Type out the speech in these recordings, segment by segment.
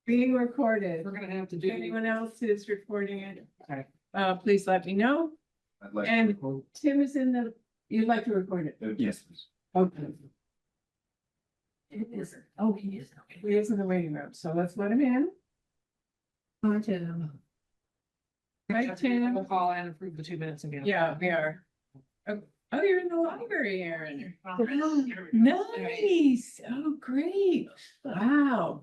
being recorded. We're gonna have to If do. anyone else is recording it, Okay. Please let me know. I'd like And to record. Tim is in the, you'd like to record it? Yes, please. Okay. It is. Oh, he is. Okay. He is in the waiting room, so let's let him in. Hi, Tim. Hi, Tim. We'll call and approve the 2 minutes again. Yeah, we are. Oh, you're in the library, Aaron. Nice. Oh, great. Wow.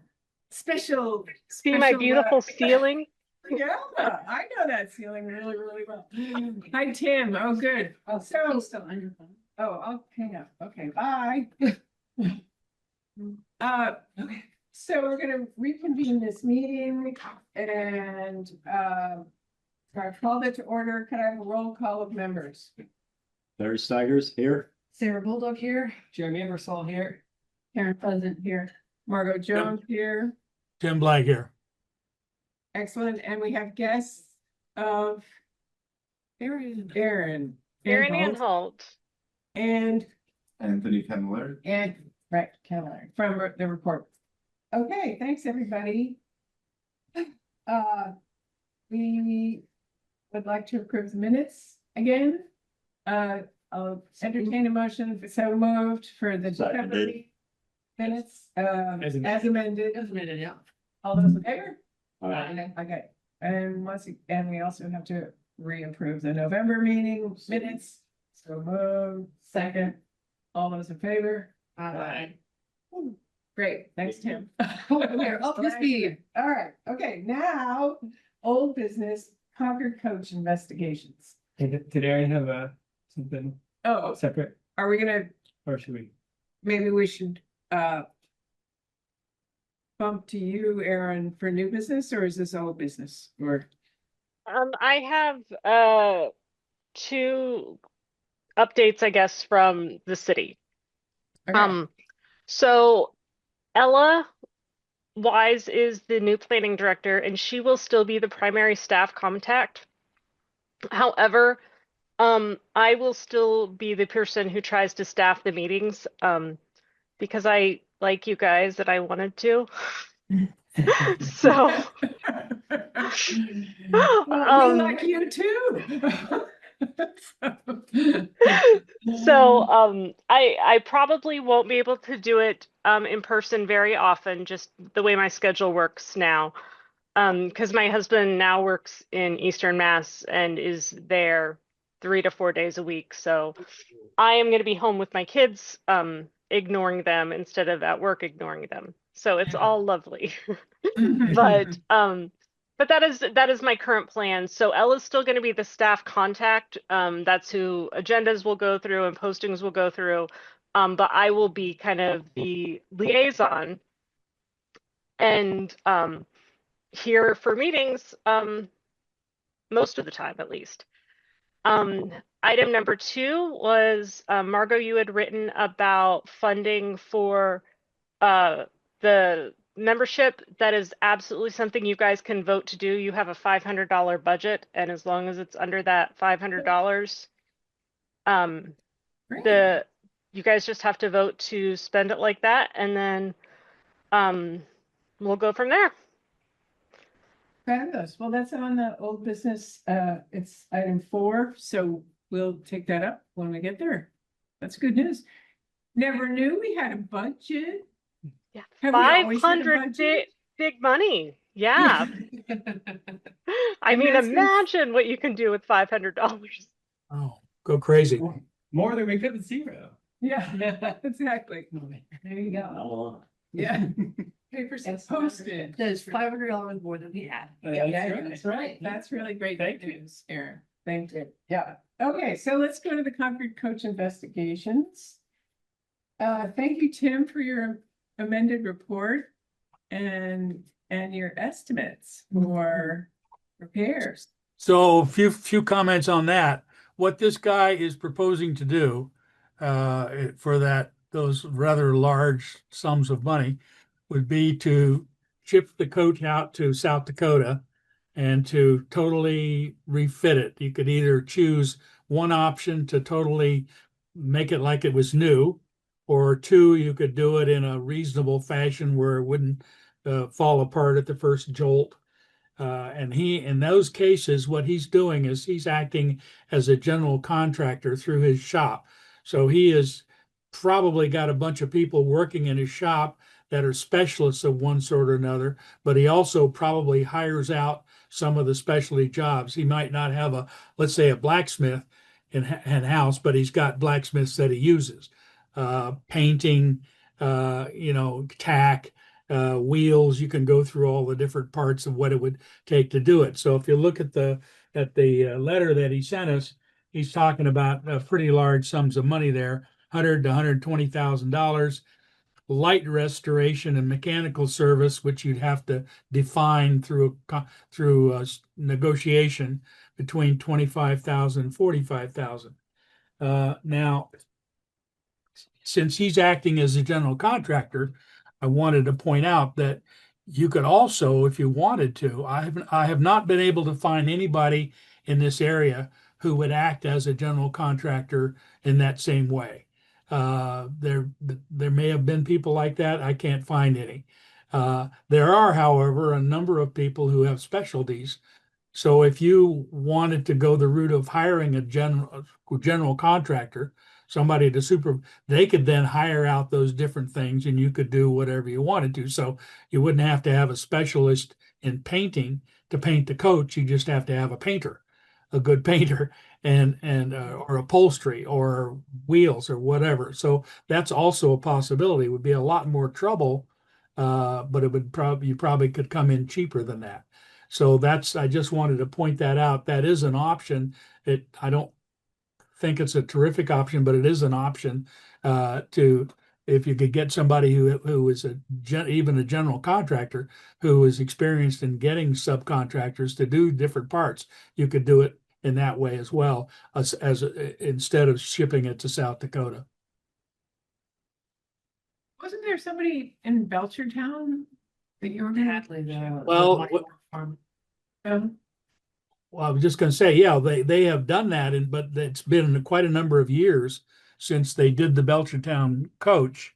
Special. See my special, beautiful ceiling? Yeah, I know that ceiling really, really well. Hi, Tim. Oh, good. Oh, So- he's still on your phone. Oh, I'll hang up. Okay, bye. Okay. So we're gonna reconvene this meeting and, I called it to order. Could I have a roll call of members? Larry Steigers here. Sarah Bulldog here. Jeremy Eversole here. Karen Pleasant here. Margot Jones here. Tim Black here. Excellent. And we have guests of Aaron. Aaron Holt, Holt. And, Anthony Kemmler. right, Caroline from the report. Okay, thanks, everybody. We would like to approve the minutes again. I'll entertain a motion, so moved for the Seconded. December minutes, as amended. Just a minute, yeah. All those in favor? Aye. Okay, and and we also have to reapprove the November meeting minutes. So move, second, all those in favor? Aye. Great, thanks, Tim. We're up to speed. All right, okay, now, old business, Concord Coach investigations. Did Aaron have something Oh, separate, are we gonna, or should we? maybe we should, bump to Aaron, for new business, or is this old business, or? I have 2 updates, I guess, from the city. Okay. So Ella Wise is the new planning director, and she will still be the primary staff contact. However, I will still be the person who tries to staff the meetings, because I like you guys and I wanted to. So, Well, we like you too. so I probably won't be able to do it in person very often, just the way my schedule works now. Because my husband now works in Eastern Mass and is there 3 to 4 days a week. So I am going to be home with my kids, ignoring them instead of at work ignoring them. So it's all lovely. But that is my current plan. So Ella's still going to be the staff contact. That's who agendas will go through and postings will go through. But I will be kind of the liaison and here for meetings most of the time, at least. Item number 2 was, Margot, you had written about funding for the membership. That is absolutely something you guys can vote to do. You have a $500 budget, and as long as it's under that $500, you guys just have to vote to spend it like that, and then we'll go from there. Fabulous. Well, that's on the old business. It's item 4, so we'll take that up when we get there. That's good news. Never knew we had a budget. Yeah, Have we always had a 500 budget? big money. Yeah. I mean, that's gonna- imagine what you can do with $500. Oh, go crazy. More than we could with 0. Yeah, exactly. There you go. Yeah. Papers That's posted. There's $500 more than we had. That's right. That's really great news, Aaron. Thank you. Yeah. Okay, so let's go to the Concord Coach investigations. Thank you, Tim, for your amended report and your estimates for repairs. So few comments on that. What this guy is proposing to do for those rather large sums of money would be to ship the coach out to South Dakota and to totally refit it. You could either choose one option to totally make it like it was new, or 2, you could do it in a reasonable fashion where it wouldn't fall apart at the first jolt. And in those cases, what he's doing is he's acting as a general contractor through his shop. So he has probably got a bunch of people working in his shop that are specialists of one sort or another, but he also probably hires out some of the specialty jobs. He might not have let's say a blacksmith in house, but he's got blacksmiths that he uses. Painting, tack, wheels. You can go through all the different parts of what it would take to do it. So if you look at the letter that he sent us, he's talking about pretty large sums of money there, $100,000 to $120,000. Light restoration and mechanical service, which you'd have to define through negotiation, between $25,000 and $45,000. Now, since he's acting as a general contractor, I wanted to point out that you could also, if you wanted to, I have not been able to find anybody in this area who would act as a general contractor in that same way. There may have been people like that. I can't find any. There are, however, a number of people who have specialties. So if you wanted to go the route of hiring a general contractor, somebody to they could then hire out those different things and you could do whatever you wanted to. So you wouldn't have to have a specialist in painting to paint the coach. You just have to have a painter, a good painter, and or upholstery or wheels or whatever. So that's also a possibility. It would be a lot more trouble, but it would you probably could come in cheaper than that. So I just wanted to point that out. That is an option. I don't think it's a terrific option, but it is an option if you could get somebody who is even a general contractor who is experienced in getting subcontractors to do different parts, you could do it in that way as well, as instead of shipping it to South Dakota. Wasn't there somebody in Belchertown that you were Hadley, the Well, White Farm. Well, I was just going to say, yeah, they have done that, but it's been quite a number of years since they did the Belchertown coach.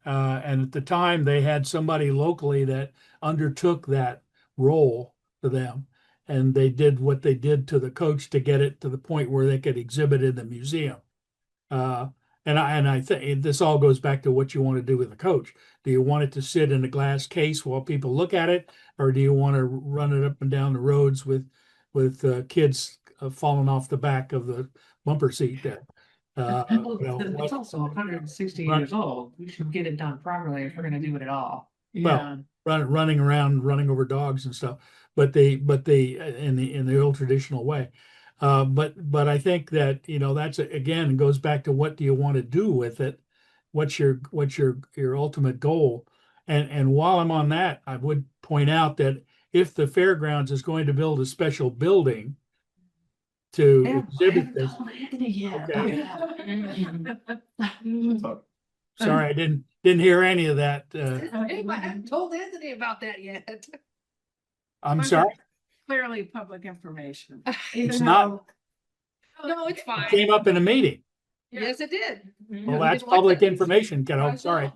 And at the time, they had somebody locally that undertook that role for them. And they did what they did to the coach to get it to the point where they could exhibit in the museum. And I think this all goes back to what you want to do with the coach. Do you want it to sit in a glass case while people look at it, or do you want to run it up and down the roads with kids falling off the back of the bumper seat there? It's also 160 years old. We should get it done properly if we're going to do it at all. Yeah. Running around, running over dogs and stuff, but they in the old traditional way. But I think that, that's again goes back to what do you want to do with it? What's your ultimate goal? And while I'm on that, I would point out that if the fairgrounds is going to build a special building to exhibit this, sorry, I didn't hear any of that. I haven't told Anthony about that yet. I'm sorry. Clearly public information. It's not. No, it's It fine. came up in a meeting. Yes, it did. Well, that's public information, kiddo. Sorry.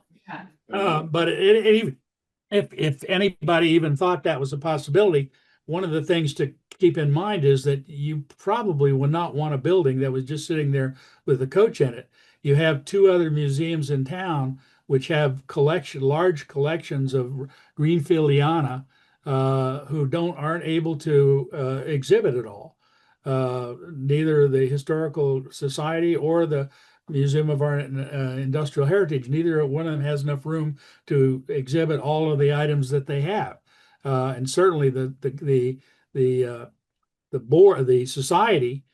But if anybody even thought that was a possibility, one of the things to keep in mind is that you probably would not want a building that was just sitting there with a coach in it. You have two other museums in town which have large collections of Greenfieldiana who aren't able to exhibit it all. Neither the Historical Society or the Museum of Art and Industrial Heritage, neither one of them has enough room to exhibit all of the items that they have. And certainly the society,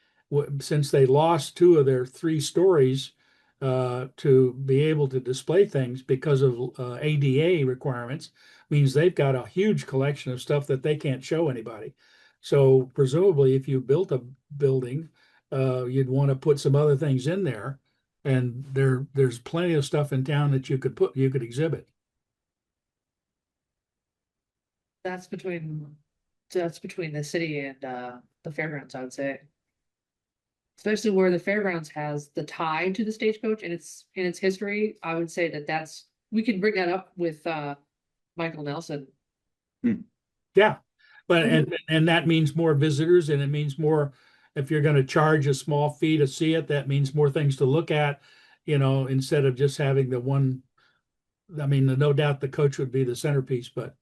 since they lost two of their 3 stories to be able to display things because of ADA requirements, means they've got a huge collection of stuff that they can't show anybody. So presumably, if you built a building, you'd want to put some other things in there, and there's plenty of stuff in town that you could exhibit. That's between the city and the fairgrounds, I would say. Especially where the fairgrounds has the tie to the stagecoach and its history. I would say that we can bring that up with Michael Nelson. Yeah, but and that means more visitors and it means more, if you're gonna charge a small fee to see it, that means more things to look at, instead of just having the one. I mean, no doubt the coach would be the centerpiece, but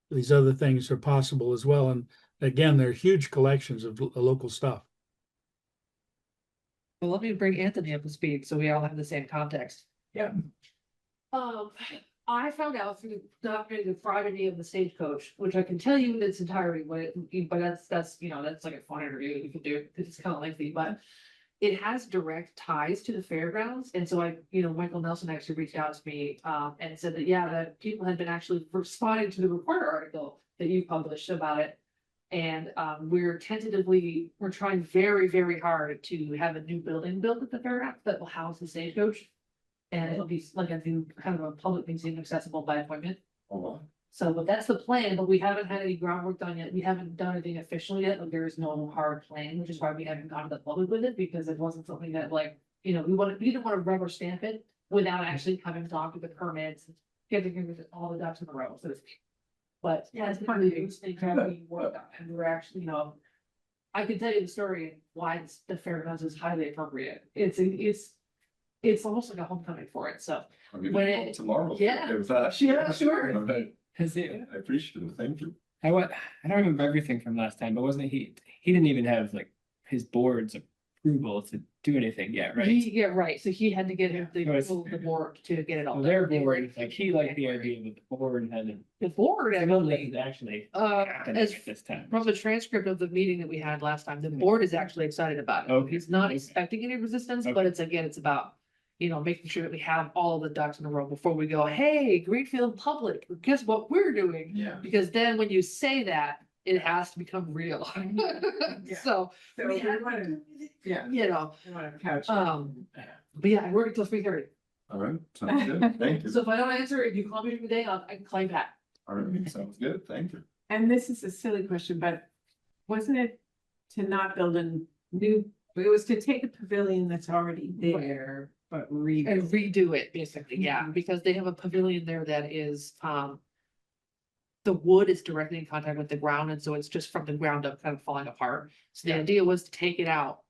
these other things are possible as well. And again, they're huge collections of local stuff. Well, let me bring Anthony up to speed so we all have the same context. Yeah. I found out through the Friday of the Stagecoach, which I can tell you in its entirety, but that's that's like a fun interview you can do, because it's kind of lengthy, but it has direct ties to the fairgrounds. And so Michael Nelson actually reached out to me, and said that, yeah, that people had been actually responding to the Reporter article that you published about it. And we're trying very, very hard to have a new building built at the fairgrounds that will house the Stagecoach. And it'll be like a new kind of a public museum accessible by appointment. So, but that's the plan, but we haven't had any groundwork done yet. We haven't done anything official yet. Like, there is no hard plan, which is why we haven't gone to the public with it, because it wasn't something that we didn't want to rubber stamp it without actually having to talk to the permits, getting all the ducks in a row, so to speak. But that's part of those things that we worked on, and we're actually, I can tell you the story of why the fairgrounds is highly appropriate. It's almost like a homecoming for it, so. When Tomorrow. Yeah. If that- Yeah, sure. Okay, Has it? I appreciate it, thank you. I don't remember everything from last time, but wasn't he didn't even have like his board's approval to do anything yet, right? Yeah, right, so he had to get the Right. approval of the board to get it all. Well, their board, like he liked the idea that the board had The board, I know actually, that actually as at this time. from the transcript of the meeting that we had last time, the board is actually excited about it. Okay. He's not expecting any resistance, but it's about, making sure that we have all the ducks in a row before we go, hey, Greenfield Public, guess what we're doing? Yeah. Because then when you say that, it has to become real. Yeah. So, So we want to, yeah, you know, we want to couch. but yeah, I work until 3:30. All right, sounds good, thank you. So if I don't answer, if you call me during the day, I can call you back. All right, sounds good, thank you. And this is a silly question, but wasn't it to not build a new, it was to take a pavilion that's already there, but And rebuild. redo it, basically, yeah, because they have a pavilion there that is, the wood is directly in contact with the ground, and so it's just from the ground up kind of falling apart. So the Yeah. idea was to take it out,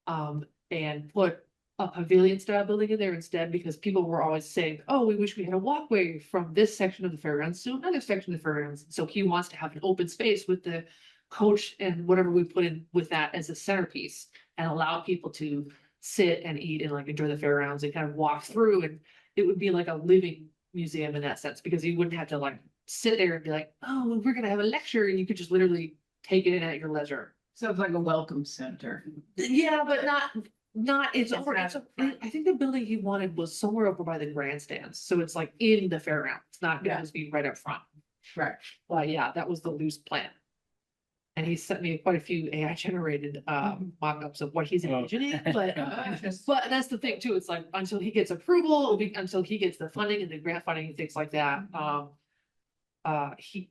and put a pavilion style building in there instead, because people were always saying, oh, we wish we had a walkway from this section of the fairgrounds to another section of the fairgrounds. So he wants to have an open space with the coach and whatever we put in with that as a centerpiece, and allow people to sit and eat and like enjoy the fairgrounds and kind of walk through, and it would be like a living museum in that sense, because you wouldn't have to like sit there and be like, oh, we're gonna have a lecture, and you could just literally take it in at your leisure. So it's like a welcome center. Yeah, but it's It's over, not I think the building he wanted was somewhere over by the grandstands, so it's like in the fairground, it's not Yeah. gonna just be right up front. Right. Well, yeah, that was the loose plan. And he sent me quite a few AI generated mock-ups of what he's Oh. envisioning, but that's the thing too, it's like until he gets approval, until he gets the funding and the grant funding and things like that. He,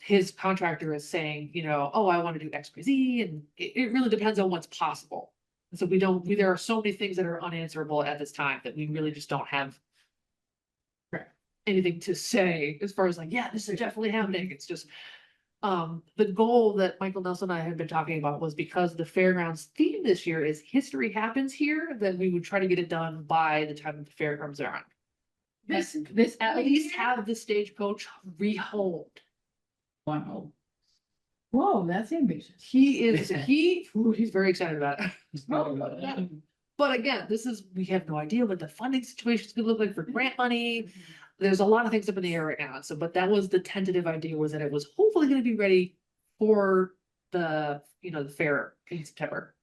his contractor is saying, oh, I want to do X, Y, Z, and it really depends on what's possible. So there are so many things that are unanswerable at this time that we really just don't have anything to say as far as like, yeah, this is definitely happening. It's just, the goal that Michael Nelson and I had been talking about was, because the fairgrounds theme this year is history happens here, that we would try to get it done by the time the fair comes around. This At least have the stagecoach rehomed. Wow. Whoa, that's ambitious. He's very excited about it. But again, we have no idea what the funding situation is gonna look like for grant money. There's a lot of things up in the air right now. So, but that was the tentative idea, was that it was hopefully gonna be ready for the fair in September.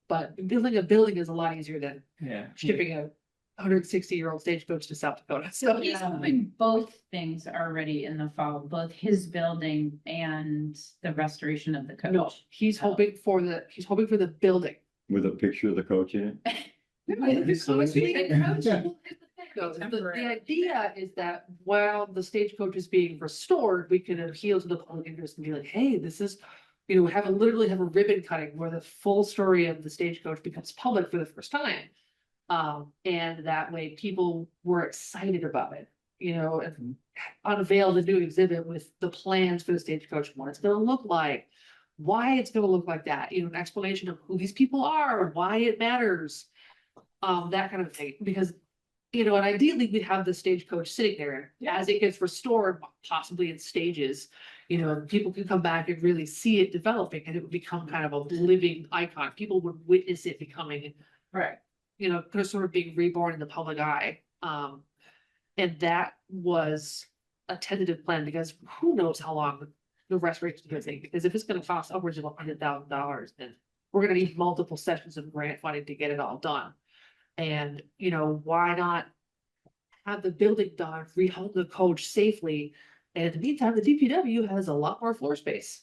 But building a building is a lot easier than Yeah. shipping a 160-year-old stagecoach to South Dakota. So, He's hoping both things are ready in the fall, both his building and the restoration of the no, coach. he's hoping for the building. With a picture of the coach in it. The idea is that while the stagecoach is being restored, we can appeal to the public interest and be like, hey, this is, literally have a ribbon cutting where the full story of the stagecoach becomes public for the first time. And that way people were excited about it, unveil the new exhibit with the plans for the Stagecoach, what it's gonna look like. Why it's gonna look like that, you know, an explanation of who these people are, why it matters. That kind of thing, because, you know, and ideally we'd have the Stagecoach sitting there as it gets restored, possibly in stages. You know, and people could come back and really see it developing and it would become kind of a living icon. People would witness it becoming, Right. you know, kind of sort of being reborn in the public eye. And that was a tentative plan because who knows how long the restoration is gonna take, because if it's gonna cost upwards of $100,000, then we're gonna need multiple sessions of grant funding to get it all done. And, you know, why not have the building done, rehold the coach safely? And in the meantime, the DPW has a lot more floor space.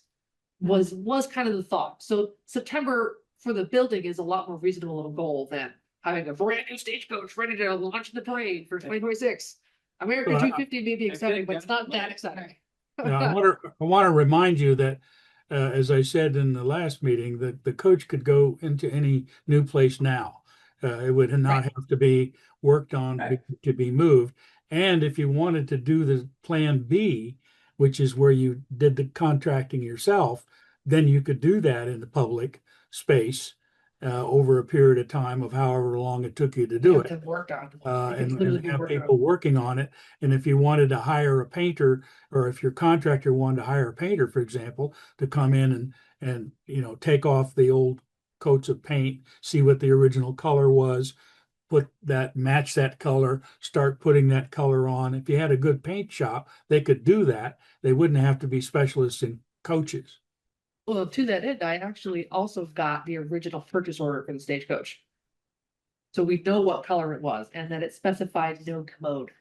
Was kind of the thought. So September for the building is a lot more reasonable of a goal than having a brand new Stagecoach ready to launch the parade for 2026. American Well, 250 may be exciting, but it's not that exciting. Now, I want to remind you that, as I said in the last meeting, that the coach could go into any new place now. It would not have to be worked on Right. to be moved. And if you wanted to do the Plan B, which is where you did the contracting yourself, then you could do that in the public space over a period of time of however long it took you to do it. To work on. And literally and be have worked on. people working on it. And if you wanted to hire a painter, or if your contractor wanted to hire a painter, for example, to come in and, you know, take off the old coats of paint, see what the original color was, match that color, start putting that color on. If you had a good paint shop, they could do that. They wouldn't have to be specialists in coaches. Well, to that end, I actually also got the original purchase order for the Stagecoach. So we know what color it was and that it specified no commode.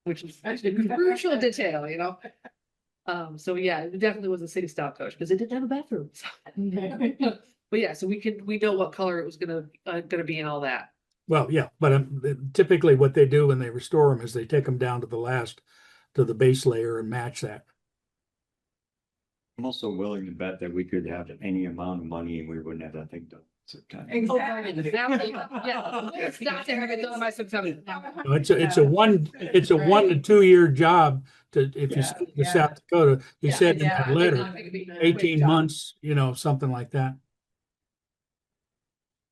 Which is a crucial detail, you know? So yeah, it definitely was a city style coach because it didn't have a bathroom. so. But yeah, so we know what color it was gonna be and all that. Well, yeah, but typically what they do when they restore them is they take them down to the base layer and match that. I'm also willing to bet that we could have any amount of money and we wouldn't have that thing done. Exactly. Yeah, it's not to have it done by September. No, it's a 1 to 2 year job if you send it to South Dakota. He said in that letter, 18 months, you know, something like that.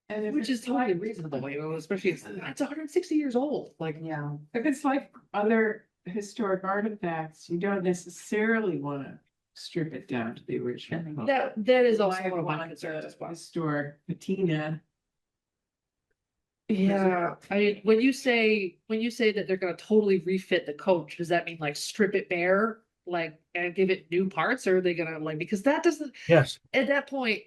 And if Which is it's totally like, reasonable, you know, especially it's 160 years old, like. yeah, if it's like other historic artifacts, you don't necessarily wanna strip it down to the original. That is also Might one of my want concerns the as well. Historic patina. Yeah, I mean, when you say that they're gonna totally refit the coach, does that mean like strip it bare? Like, and give it new parts, or are they gonna like, because that doesn't, Yes. at that point.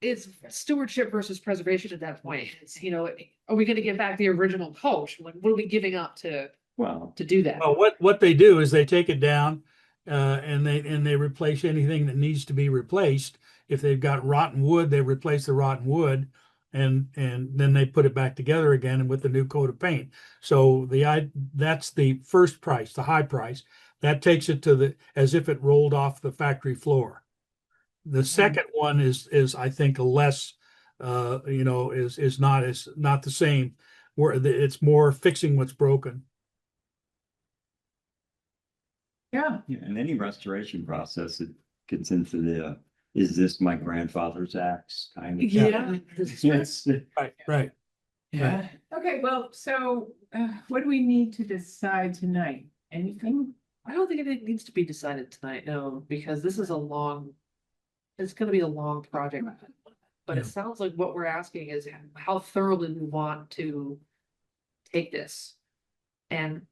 It's stewardship versus preservation at that point. It's, you know, are we gonna give back the original coach? Like, what are we giving up to Well, do that? Well, what they do is they take it down and they replace anything that needs to be replaced. If they've got rotten wood, they replace the rotten wood and then they put it back together again and with the new coat of paint. So that's the first price, the high price. That takes it to as if it rolled off the factory floor. The second one is I think less, you know, is not the same, where it's more fixing what's broken. Yeah, in any restoration process, it gets into is this my grandfather's axe kind of. Yeah. Yes. Right. yeah. Okay, well, so what do we need to decide tonight? Anything? I don't think it needs to be decided tonight, no, because this is it's gonna be a long project. But Yeah. it sounds like what we're asking is how thoroughly we want to take this. And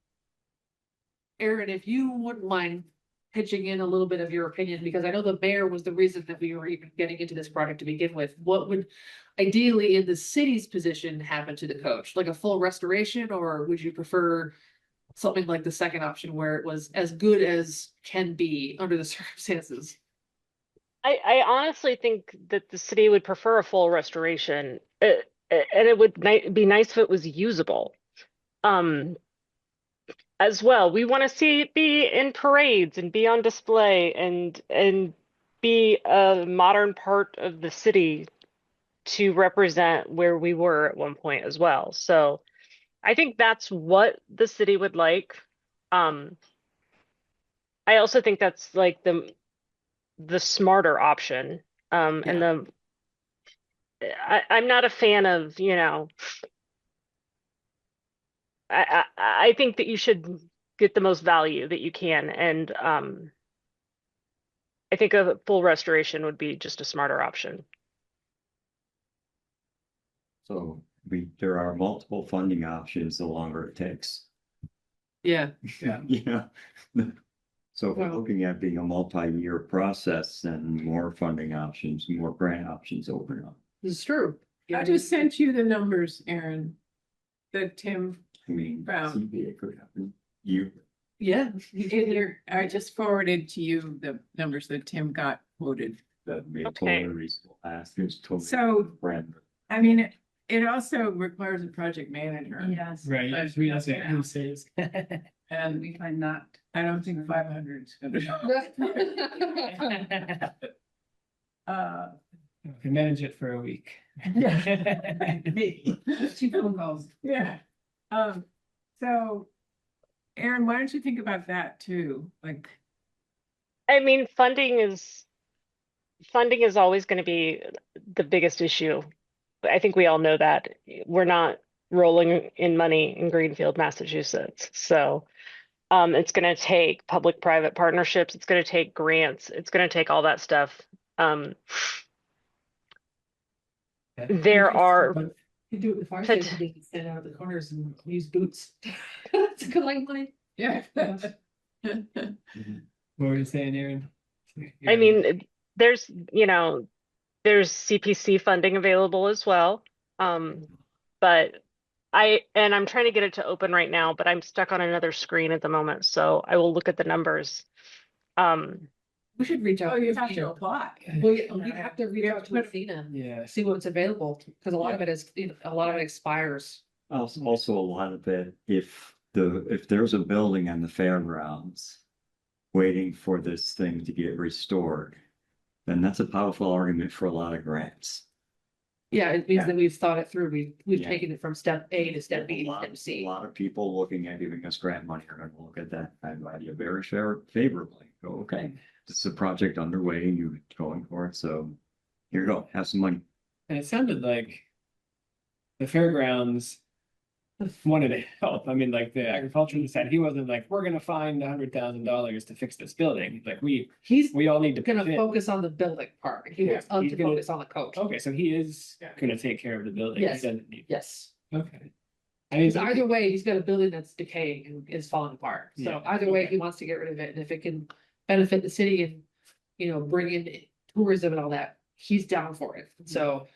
Aaron, if you wouldn't mind pitching in a little bit of your opinion, because I know the mayor was the reason that we were even getting into this project to begin with. What would ideally in the city's position happen to the coach? Like a full restoration, or would you prefer something like the second option where it was as good as can be under the circumstances? I honestly think that the city would prefer a full restoration, and it would be nice if it was usable. As well, we want to see it be in parades and be on display and be a modern part of the city to represent where we were at one point as well. So I think that's what the city would like. I also think that's like the smarter option. And I'm not a fan of, I think that you should get the most value that you can, and I think a full restoration would be just a smarter option. So there are multiple funding options the longer it takes. Yeah. Yeah. So if we're Well- looking at being a multi-year process, then more funding options, more grant options open up. This is true. I just sent you the numbers, Aaron. That Tim, I mean, Brown. CPA could happen. You, Yeah. I just forwarded to you the numbers that Tim got quoted. that be a Okay. totally reasonable ask. It's totally. So, Brand. I mean, it also requires a project manager. Yes. Right, But- we don't say who says. And We find not. I don't think 500 is gonna. Can manage it for a week. Two phone calls. Yeah. So, Aaron, why don't you think about that too? Like, I mean, funding is always going to be the biggest issue. I think we all know that. We're not rolling in money in Greenfield, Massachusetts. So it's going to take public-private partnerships. It's going to take grants. It's going to take all that stuff. There are You do it with fire Pot- station, they can stand out of the corners and use boots. It's a good like money. yeah. What were you saying, Aaron? I mean, there's CPC funding available as well. But I'm trying to get it to open right now, but I'm stuck on another screen at the moment, so I will look at the numbers. We should reach out. Oh, you have to apply. We have to reach out to Athena, Yeah. see what's available, because a lot of it is, a lot of it expires. Also, a lot of it, if there's a building on the fairgrounds waiting for this thing to get restored, then that's a powerful argument for a lot of grants. Yeah, it means Yeah. that we've thought it through, we've Yeah. taken it from step A to step B A to lot- step A C. lot of people looking at giving us grant money are gonna look at that kind of idea very favorably. Go, okay, this is a project underway, you're going for it, so here you go, have some money. And it sounded like the fairgrounds wanted to help. I mean, like the agriculturalist said, he wasn't like, we're gonna find $100,000 to fix this building. Like He's we all need to. gonna pitch in. focus on the building part, he Yeah, wants us he's to gonna- focus on the coach. Okay, so he is Yeah. gonna take care of the building. He Yes. doesn't need- Yes, Okay. I mean, because either way, he's got a building that's decaying and is falling apart, so Yeah. either way, he wants to get rid of it, and if it can benefit the city and. Bring in tourism and all that, he's down for it, so.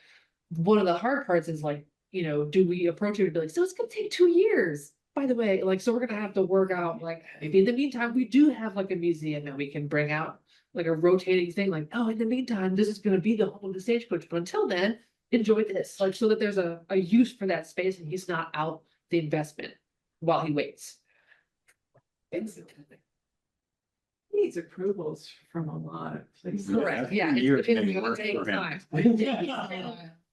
One of the hard parts is like, do we approach it and be like, so it's gonna take 2 years? By the way, like, so we're gonna have to work out, like, maybe in the meantime, we do have like a museum that we can bring out. Like a rotating thing, like, oh, in the meantime, this is gonna be the home of the Stagecoach, but until then, enjoy this, like, so that there's a use for that space and he's not out the investment while he waits. Needs approvals from a lot of places. Correct, yeah, Years it's gonna may work take for him. time.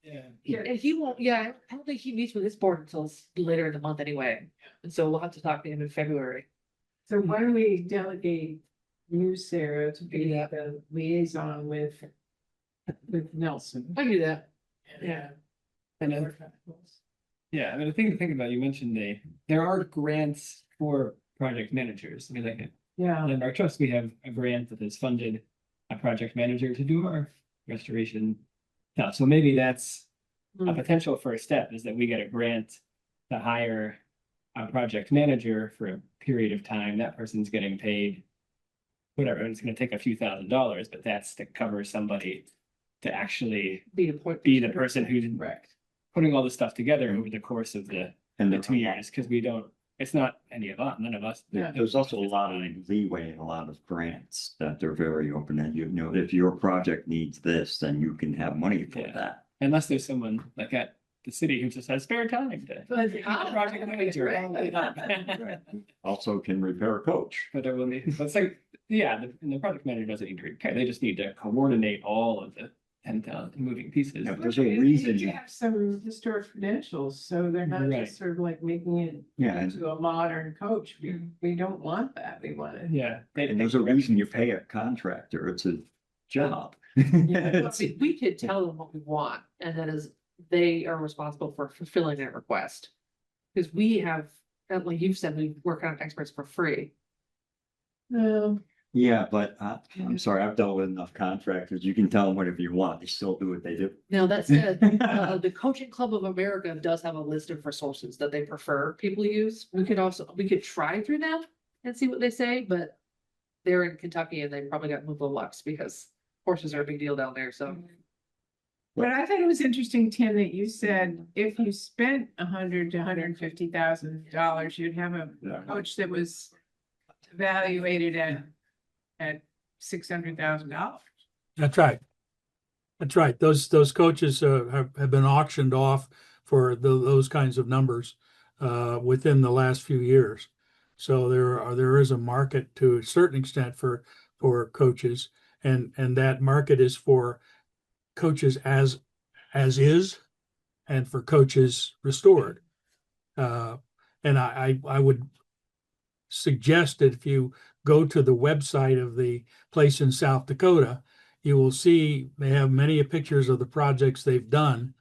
yeah. And he won't, yeah, I don't think he meets with his board until later in the month anyway, and so we'll have to talk to him in February. So why don't we delegate you, Sarah, to be the liaison with Nelson? I do that. Yeah. And then, yeah, I mean, the thing to think about, you mentioned there are grants for project managers. I mean, like Yeah, in our trust, we have a grant that has funded a project manager to do our restoration. Now, so maybe that's a Hmm. potential first step, is that we get a grant to hire a project manager for a period of time. That person's getting paid whatever, it's gonna take a few $1,000s, but that's to cover somebody to actually Be the point. be the person who's correct. putting all this stuff together over the course of the And the there's 2 years, because we don't, it's not any of us, none of us. Yeah. There's also a lot of leeway in a lot of grants that they're very open and if your project needs this, then you can have money for Yeah. that. Unless there's someone like at the city who just has spare time to. Project manager. Also can repair a coach. But there will be, but it's like, yeah, and the project manager doesn't need to repair, they just need to coordinate all of the 10,000 moving pieces. Yeah, but there's a They reason. need to have some historic credentials, so they're not Right. just sort of like making it Yeah, and, into a modern coach. We don't want that. We want it. Yeah. they- and there's a reason you pay a contractor. It's a job. We could tell them what we want, and that is, they are responsible for fulfilling that request. Because we have, like you've said, we work on experts for free. Yeah, but I'm sorry, I've dealt with enough contractors. You can tell them whatever you want. They still do what they do. Now, that said, the Coaching Club of America does have a list of resources that they prefer people use. We could try through them and see what they say, but they're in Kentucky and they probably got moved a Lux because horses are a big deal down there, so. But I thought it was interesting, Tim, that you said if you spent $100,000 to $150,000, you'd have a coach that was evaluated at $600,000. That's right. That's right. Those coaches have been auctioned off for those kinds of numbers within the last few years. So there is a market to a certain extent for coaches, and that market is for coaches as is, and for coaches restored. And I would suggest that if you go to the website of the place in South Dakota, you will see they have many pictures of the projects they've done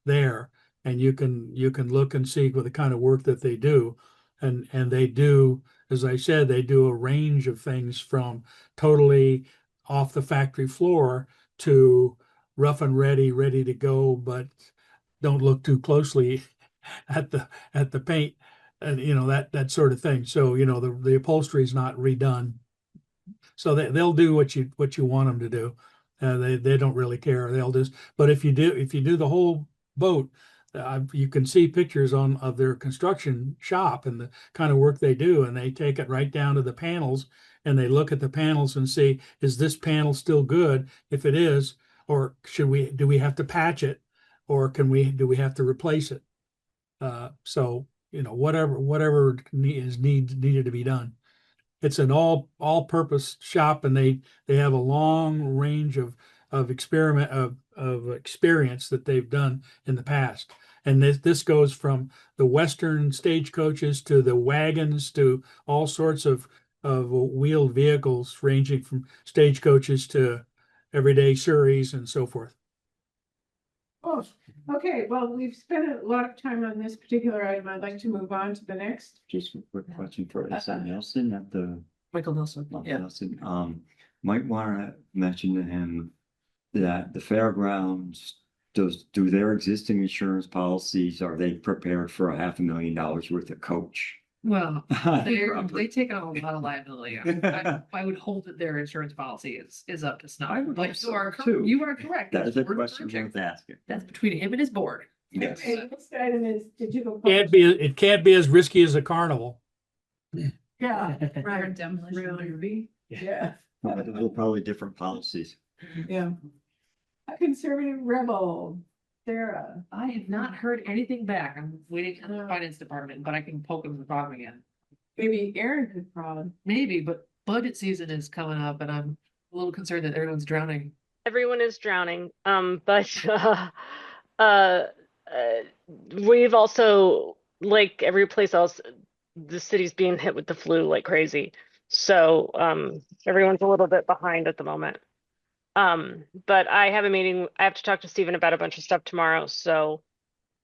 there, and you can look and see what the kind of work that they do, and they do, as I said, they do a range of things from totally off the factory floor to rough and ready to go, but don't look too closely at the paint, and that sort of thing. So the upholstery is not redone, so they'll do what you want them to do. They don't really care. They'll just. But if you do the whole boat, you can see pictures of their construction shop and the kind of work they do, and they take it right down to the panels, and they look at the panels and see, is this panel still good? If it is, or do we have to patch it, or do we have to replace it? So whatever is needed to be done. It's an all-purpose shop, and they have a long range of experience that they've done in the past. And this goes from the Western stagecoaches to the wagons to all sorts of wheeled vehicles, ranging from stagecoaches to everyday Surreys and so forth. Oh, okay, well, we've spent a lot of time on this particular item. I'd like to move on to the next. Just a quick question for Nelson at the. Michael Nelson, yeah. Nelson, might want to mention to him that the fairgrounds, do their existing insurance policies, are they prepared for $500,000 worth of coach? Well, they take on a lot of liability. I would hope that their insurance policy is up to snuff. I would But hope so, too. you are correct. That is a Board question project. worth asking. That's between him and his board. Yes. Okay, next item is digital. It can't be as risky as a carnival. Yeah, Or right, demolition. really, yeah, But they're probably different policies. yeah. A conservative rebel, Sarah. I have not heard anything back. I'm waiting on the No. finance department, but I can poke them the problem again. Maybe Aaron could probably. Maybe, but budget season is coming up and I'm a little concerned that everyone's drowning. Everyone is drowning. But we've also, like every place else, the city's being hit with the flu like crazy. So everyone's a little bit behind at the moment. But I have a meeting. I have to talk to Stephen about a bunch of stuff tomorrow, so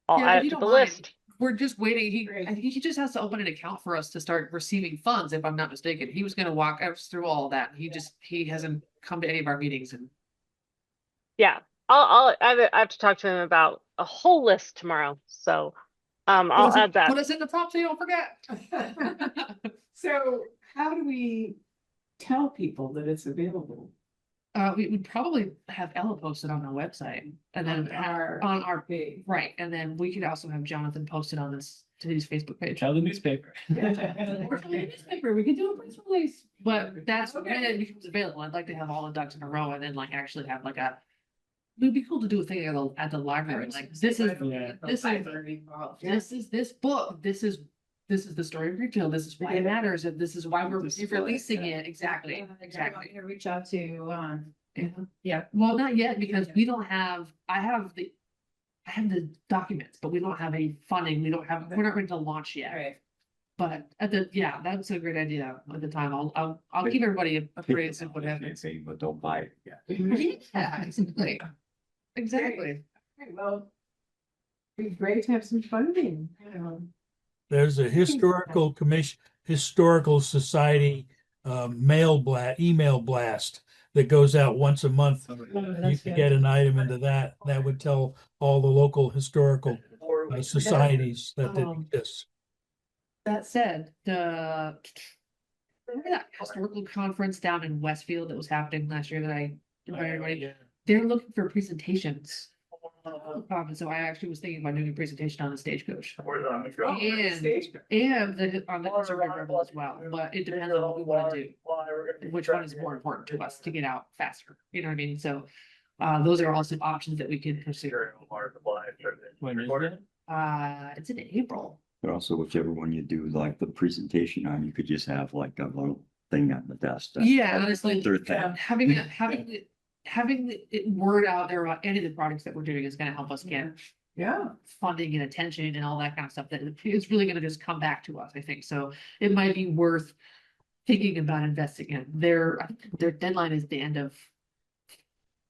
I'll Yeah, if add it you to don't the mind, list. We're just waiting. Great. I think he just has to open an account for us to start receiving funds, if I'm not mistaken. He was gonna walk us through all of that. He hasn't come to any of our meetings and. Yeah, I have to talk to him about a whole list tomorrow. So I'll add that. Put us in the top so you don't forget. So how do we tell people that it's available? We would probably have Ella posted on our website and then on our page, right, and then we could also have Jonathan posted on this today's Facebook page. Tell the newspaper. Or from the newspaper, we could do a press release, but that's when Okay. it becomes available. I'd like to have all the ducks in a row and then like actually have like a. It'd be cool to do a thing at the library, like this is, Yeah. this book, this is the story of Greenfield, this is why it matters, and this is why we're This is releasing why, yeah. it, exactly, exactly. Reach out to Yeah, well, not yet, because we don't have, I have the documents, but we don't have any funding, we're not ready to launch yet. Right. But yeah, that's a great idea at the time, I'll keep everybody appraised of what happens. But don't buy it yet. Yeah, exactly. Exactly. Okay, well, it'd be great to have some funding, you know. There's a historical commission, historical society email blast that goes out once a month. You can get an item into that. That would tell all the local historical societies that they exist. That said, remember that historical conference down in Westfield that was happening last year that I invited everybody? They're looking for presentations. So I actually was thinking about doing a presentation on the Stagecoach. And on the conservative rebel as well, but it depends on what we want to do. Which one is more important to us to get out faster, you know what I mean? So those are also options that we can pursue. When is it? It's in April. But also whichever one you do like the presentation on, you could just have like a little thing on the desk. Yeah, honestly, Third thing. having it word out there about any of the projects that we're doing is gonna help us get Yeah, funding and attention and all that kind of stuff that is really gonna just come back to us, I think. So it might be worth thinking about investing in. I think their deadline is the end of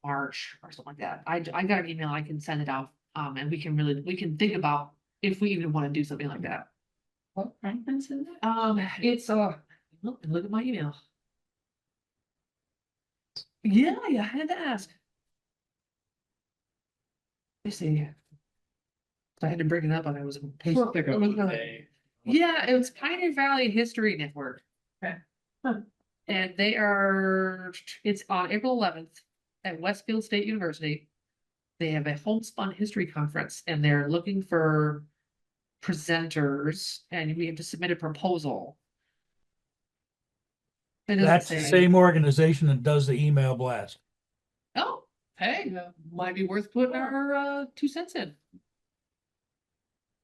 March or something like that. I got an email, I can send it out, and we can think about if we even want to do something like that. What conference is it? It's look at my email. Yeah, I had to ask. Let me see. I had to bring it up and I was. Yeah, it was Pioneer Valley History Network. Okay. And it's on April 11th at Westfield State University. They have a homespun history conference and they're looking for presenters and we have to submit a proposal. It doesn't That's the say- same organization that does the email blast. Oh, hey, might be worth putting our 2 cents in.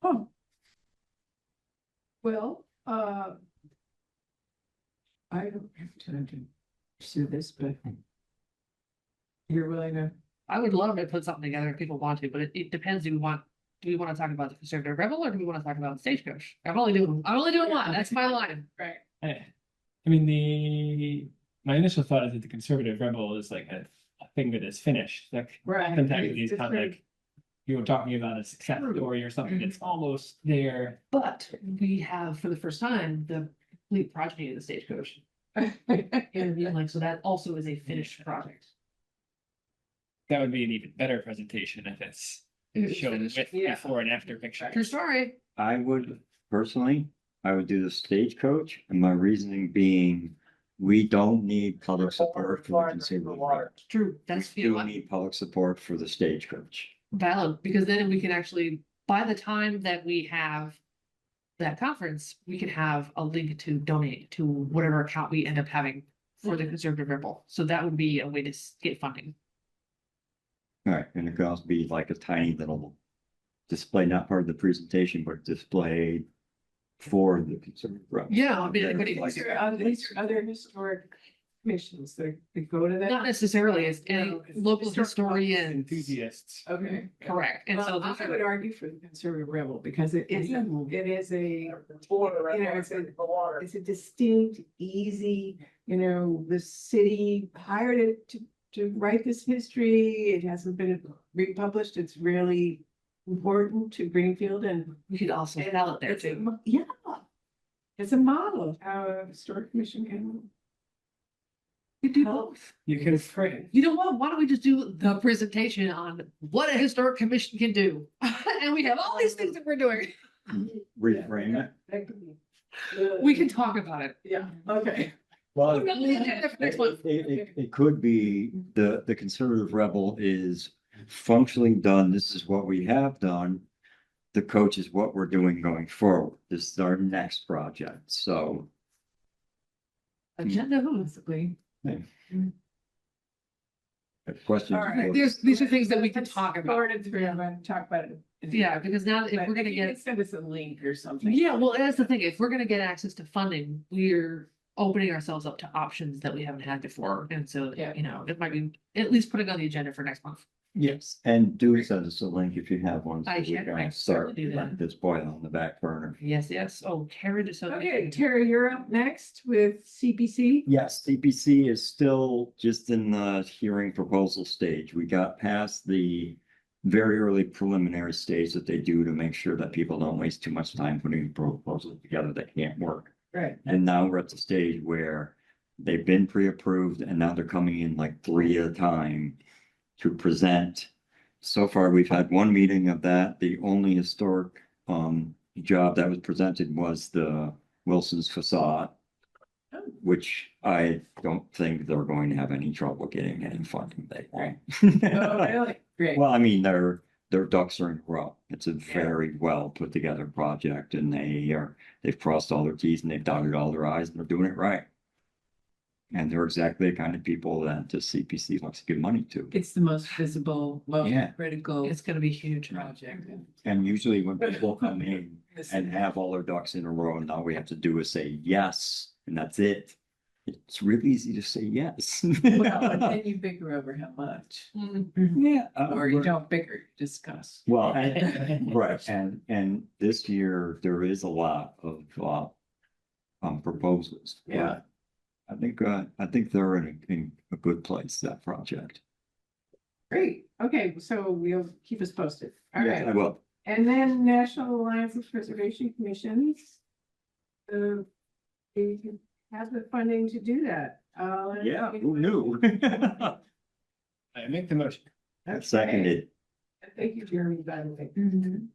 oh. Well, I don't have time to pursue this, but you're willing to, I would love to put something together if people want to, but it depends. Do we want to talk about the conservative rebel or do we want to talk about the Stagecoach? I'm only doing one. That's my line. right, I mean, my initial thought is that the conservative rebel is like a thing that is finished, like right. sometimes these It's kind of very- like. You were talking about a success story or something that's almost there. But we have for the first time the complete progeny of the Stagecoach. And like, so that also is a finished project. That would be an even better presentation if it's shown with yeah. before and after pictures. True story. I would personally, I would do the Stagecoach, and my reasoning being, we don't need public support for the conservative rebel. True. That's We do need public support for the Stagecoach. valid, because then we can actually, by the time that we have that conference, we can have a link to donate to whatever account we end up having for the conservative rebel. So that would be a way to get funding. All right, and it could also be like a tiny little display, not part of the presentation, but display for the conservative rebel. Yeah, I mean, it could These are other historic commissions that go to that. not necessarily as any No, it's local historical historian. Enthusiasts. Okay. Correct. And so Well, those I would are, argue for the conservative rebel because it is it's a distinct, easy, the city hired it to write this history. It hasn't been republished. It's really important to Greenfield and we could also sell it there it's a too. yeah. It's a model of how a historic commission can We do help. both. You can frame. You know what? Why don't we just do the presentation on what a historic commission can do? And we have all these things that we're doing. Reframe it. That could be good. We can talk about it. Yeah, okay. Well, Put it on the agenda for next month. it could be the conservative rebel is functionally done. This is what we have done. The coach is what we're doing going forward. This is our next project. So Agenda, who? Basically. questions. All right. These are things that we can Let's talk about. sort it through and talk about it. Yeah, because now if But we're gonna you get, can send us a link or something. yeah, well, that's the thing. If we're gonna get access to funding, opening ourselves up to options that we haven't had before. And so, Yeah. you know, it might be at least putting on the agenda for next month. Yes. And do send us a link if you have one. so I we can, I can start certainly do that. letting this boil on the back burner. Yes, yes. Oh, Karen just. Okay, Terry, you're up next with CPC. Yes, CPC is still just in the hearing proposal stage. We got past the very early preliminary stage that they do to make sure that people don't waste too much time putting proposals together that can't work. Right. And now we're at the stage where they've been pre-approved and now they're coming in like 3 at a time to present. So far, we've had one meeting of that. The only historic job that was presented was the Wilson's facade, which I don't think they're going to have any trouble getting any funding they want. Oh, really? Great. Well, I mean, their ducks are in a row. It's a very well put together project and they've crossed all their T's and they've dotted all their I's and they're doing it right. And they're exactly the kind of people that the CPC wants to give money to. It's the most visible, most Yeah. critical It's gonna be huge. project. And usually when people come in and have all their ducks in a row, and all we have to do is say yes, and that's it. It's really easy to say yes. Well, and then you bicker over how much, Yeah. or you don't bicker, you discuss. Well, right, and this year, there is a lot of proposals. but Yeah. I think they're in a good place, that project. Great. Okay, so we'll keep us posted. All Yeah, I right. will. And then National Alliance of Preservation Commissions. We can have the funding to do that. Yeah, who knew? I make the motion. Okay. Seconded. Thank you, Jeremy, by the way. Mhm.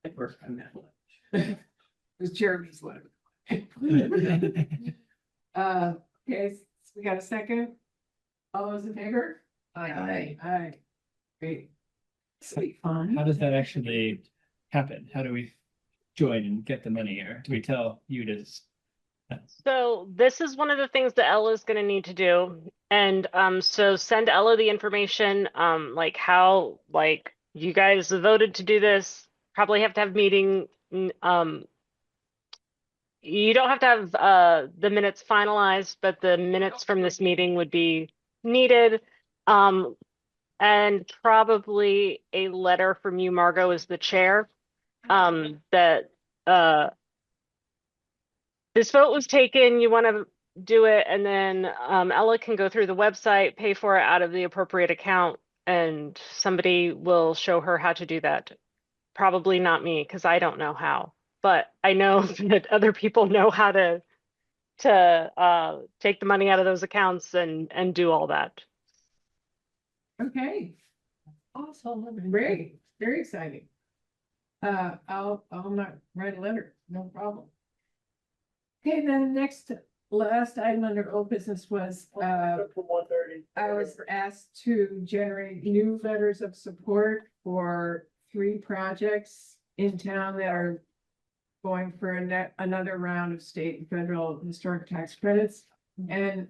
I worked on that one. It was Jeremy's letter. Okay, so we got a second? All those in favor? Aye. Aye. Great. This will be fun. How does that actually happen? How do we join and get the money, or do we tell you to? So this is one of the things that Ella is going to need to do. And so send Ella the information, like how, like you guys voted to do this, probably have to have meeting. You don't have to have the minutes finalized, but the minutes from this meeting would be needed. And probably a letter from you, Margot, as the chair, that this vote was taken, you want to do it, and then Ella can go through the website, pay for it out of the appropriate account, and somebody will show her how to do that. Probably not me, because I don't know how, but I know that other people know how to take the money out of those accounts and do all that. Okay. Awesome. Great. Very exciting. I'll not write a letter, no problem. Okay, then last item under old business was, I was asked to generate new letters of support for 3 projects in town that are going for another round of state and federal historic tax credits. And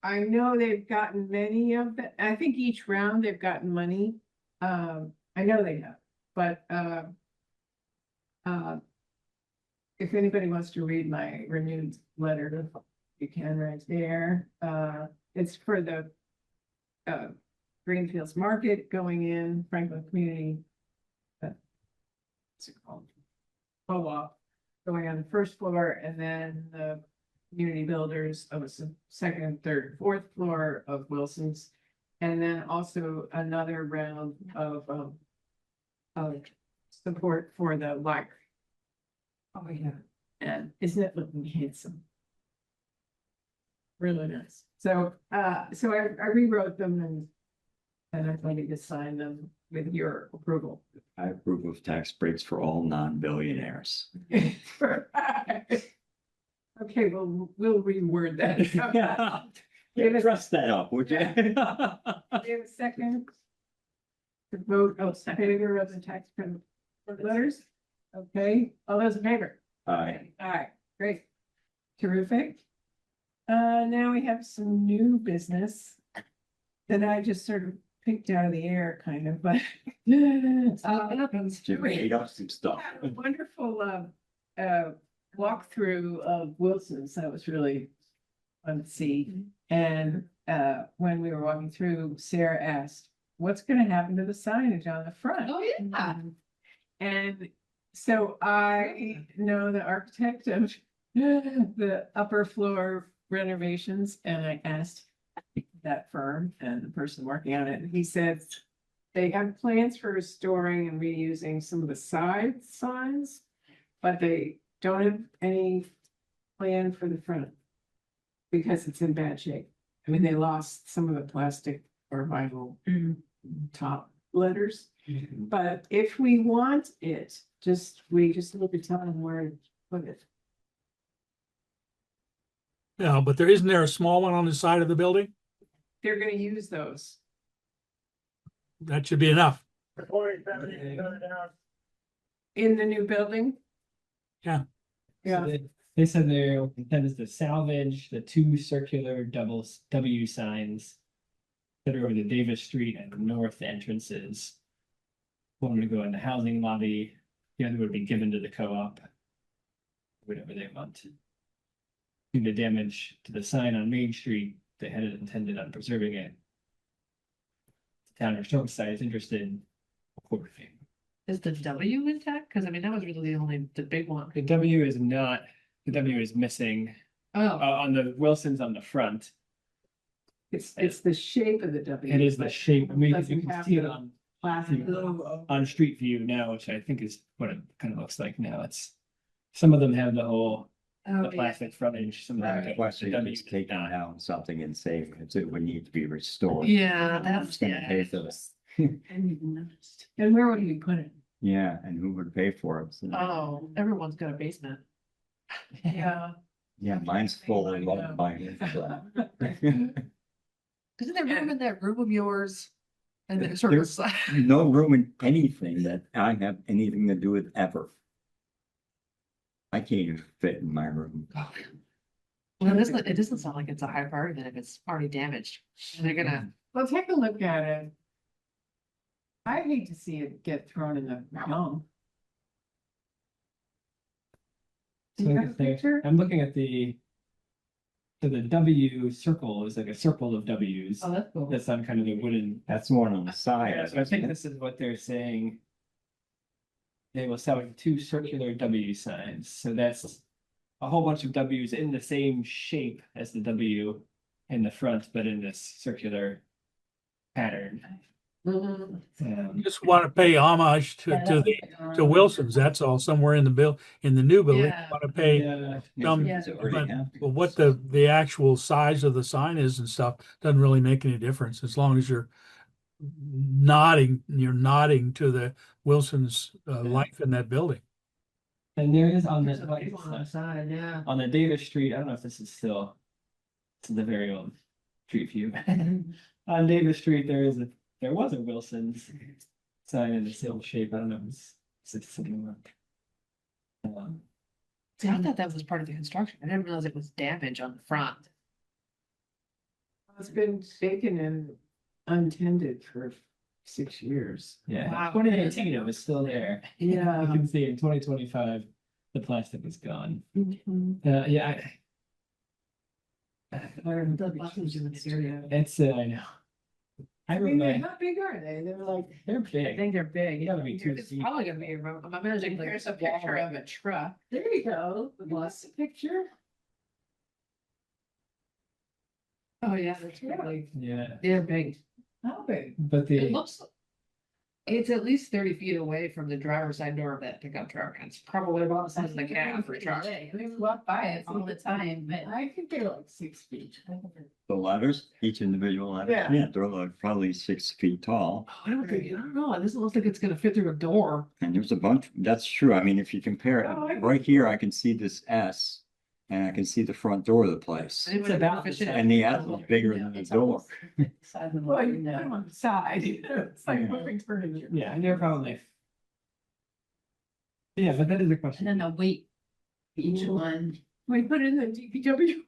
I know they've gotten many of them. I think each round they've gotten money. I know they have, but if anybody wants to read my renewed letter, you can right there. It's for the Greenfields Market going in, Franklin Community. What's it called? Co-op going on the first floor, and then the community builders of a second, third, fourth floor of Wilson's. And then also another round of support for the library. Oh, yeah. And isn't it looking handsome? Really nice. So, so I rewrote them and I'm going to sign them with your approval. I approve of tax breaks for all non-billionaires. Okay, well, we'll reword that. Yeah, dress that up, would you? Do you have a second? To vote, favor of the tax credit letters? Okay, all those in favor? Aye. All right, great. Terrific. Now we have some new business that I just sort of picked out of the air kind of, but. It happens. Jim made up some stuff. Wonderful, walkthrough of Wilson's. That was really fun to see. And when we were walking through, Sarah asked, what's gonna happen to the signage on the front? Oh, yeah. And so I know the architect of the upper floor renovations, and I asked that firm and the person working on it, and he said they have plans for restoring and reusing some of the side signs, but they don't have any plan for the front because it's in bad shape. I mean, they lost some of the plastic or vinyl top letters. But if we want it, we just need to tell them where to put it. Yeah, but isn't there a small one on the side of the building? They're gonna use those. That should be enough. In the new building? Yeah. Yeah. They said their intent is to salvage the two circular W signs that are over the Davis Street and north entrances. One would go in the housing lobby, the other would be given to the co-op. Whatever they want. Due to damage to the sign on Main Street, they had intended on preserving it. The town historical society is interested in accordingly. Is the W intact? Cause I mean, that was really the big one. The W is not, the W is missing, Oh, on the Wilsons on the front. It's the shape of the W. It is the but shape, I mean, you doesn't can have see it the on, plastic. on Street View now, which I think is what it kind of looks like now. It's, some of them have the whole, the oh, yeah. plastic frontage, some of them. Right. don't. Question The is taking down something and saying it would need to be restored. Yeah, It's that's, gonna pay yeah. for this. And where would we put it? Yeah, and who would pay for it? So- Oh, everyone's got a basement. Yeah. Yeah, mine's full of Yeah. mine. Isn't there room in that room of yours? And then sort of. There's no room in anything that I have anything to do with ever. I can't even fit in my room. Well, it doesn't sound like it's a high priority then if it's already damaged. And they're gonna, Well, take a look at it. I hate to see it get thrown in the dump. Do you So have a like I say, picture? I'm looking at so the W circle is like a circle of Ws. oh, that's cool. That's on kind of the wooden. That's the one on the side. Yeah, so I think this is what they're saying. They will sell two circular W signs, so that's a whole bunch of Ws in the same shape as the W in the front, but in this circular pattern. Mhm. Just want to pay homage to Wilson's, that's all, somewhere in the new building, Yeah. want to pay. Yeah, Yeah. But what the actual size of the sign is and stuff doesn't really make any difference, as long as you're nodding to the Wilson's life in that building. and there is on There's a the, big one on the side, yeah. on the Davis Street, I don't know if this is still. It's the very old Street View. On Davis Street, there was a Wilson's sign in the same shape. I don't know if it's sitting on. See, I thought that was part of the construction. I didn't realize it was damage on the front. It's been vacant and untended for 6 years. Yeah, Wow. 2018, it was still there. You Yeah. can see in 2025, the plastic is gone. Mhm. Yeah, The buses in this area. I know. I I mean, remember, how big are they? They're like, they're I big. think they're big. They gotta be 2 It's feet. probably gonna be, I'm imagining like. here's a picture of a truck. There you go. What's the picture? Oh, yeah, that's really, Yeah, they're big. How big? but It the, looks. It's at least 30 feet away from the driver's side door of that pickup truck. And it's probably about the size of the cab for a truck. We walk by it all the time, but I think they're like 6 feet. The ladders, each individual ladder, Yeah. yeah, they're like probably 6 feet tall. Oh, I don't know. This looks like it's gonna fit through a door. And there's a bunch, that's true. I mean, if you compare Oh, I- it, right here, I can see this S. And I can see the front door of the place. Anybody about fish the it? size. And the S is bigger than the door. Well, you put them on the side. It's like Yeah. moving furniture. yeah, and they're probably. Yeah, but that is a and question. then the weight, each one. We put it in the DPW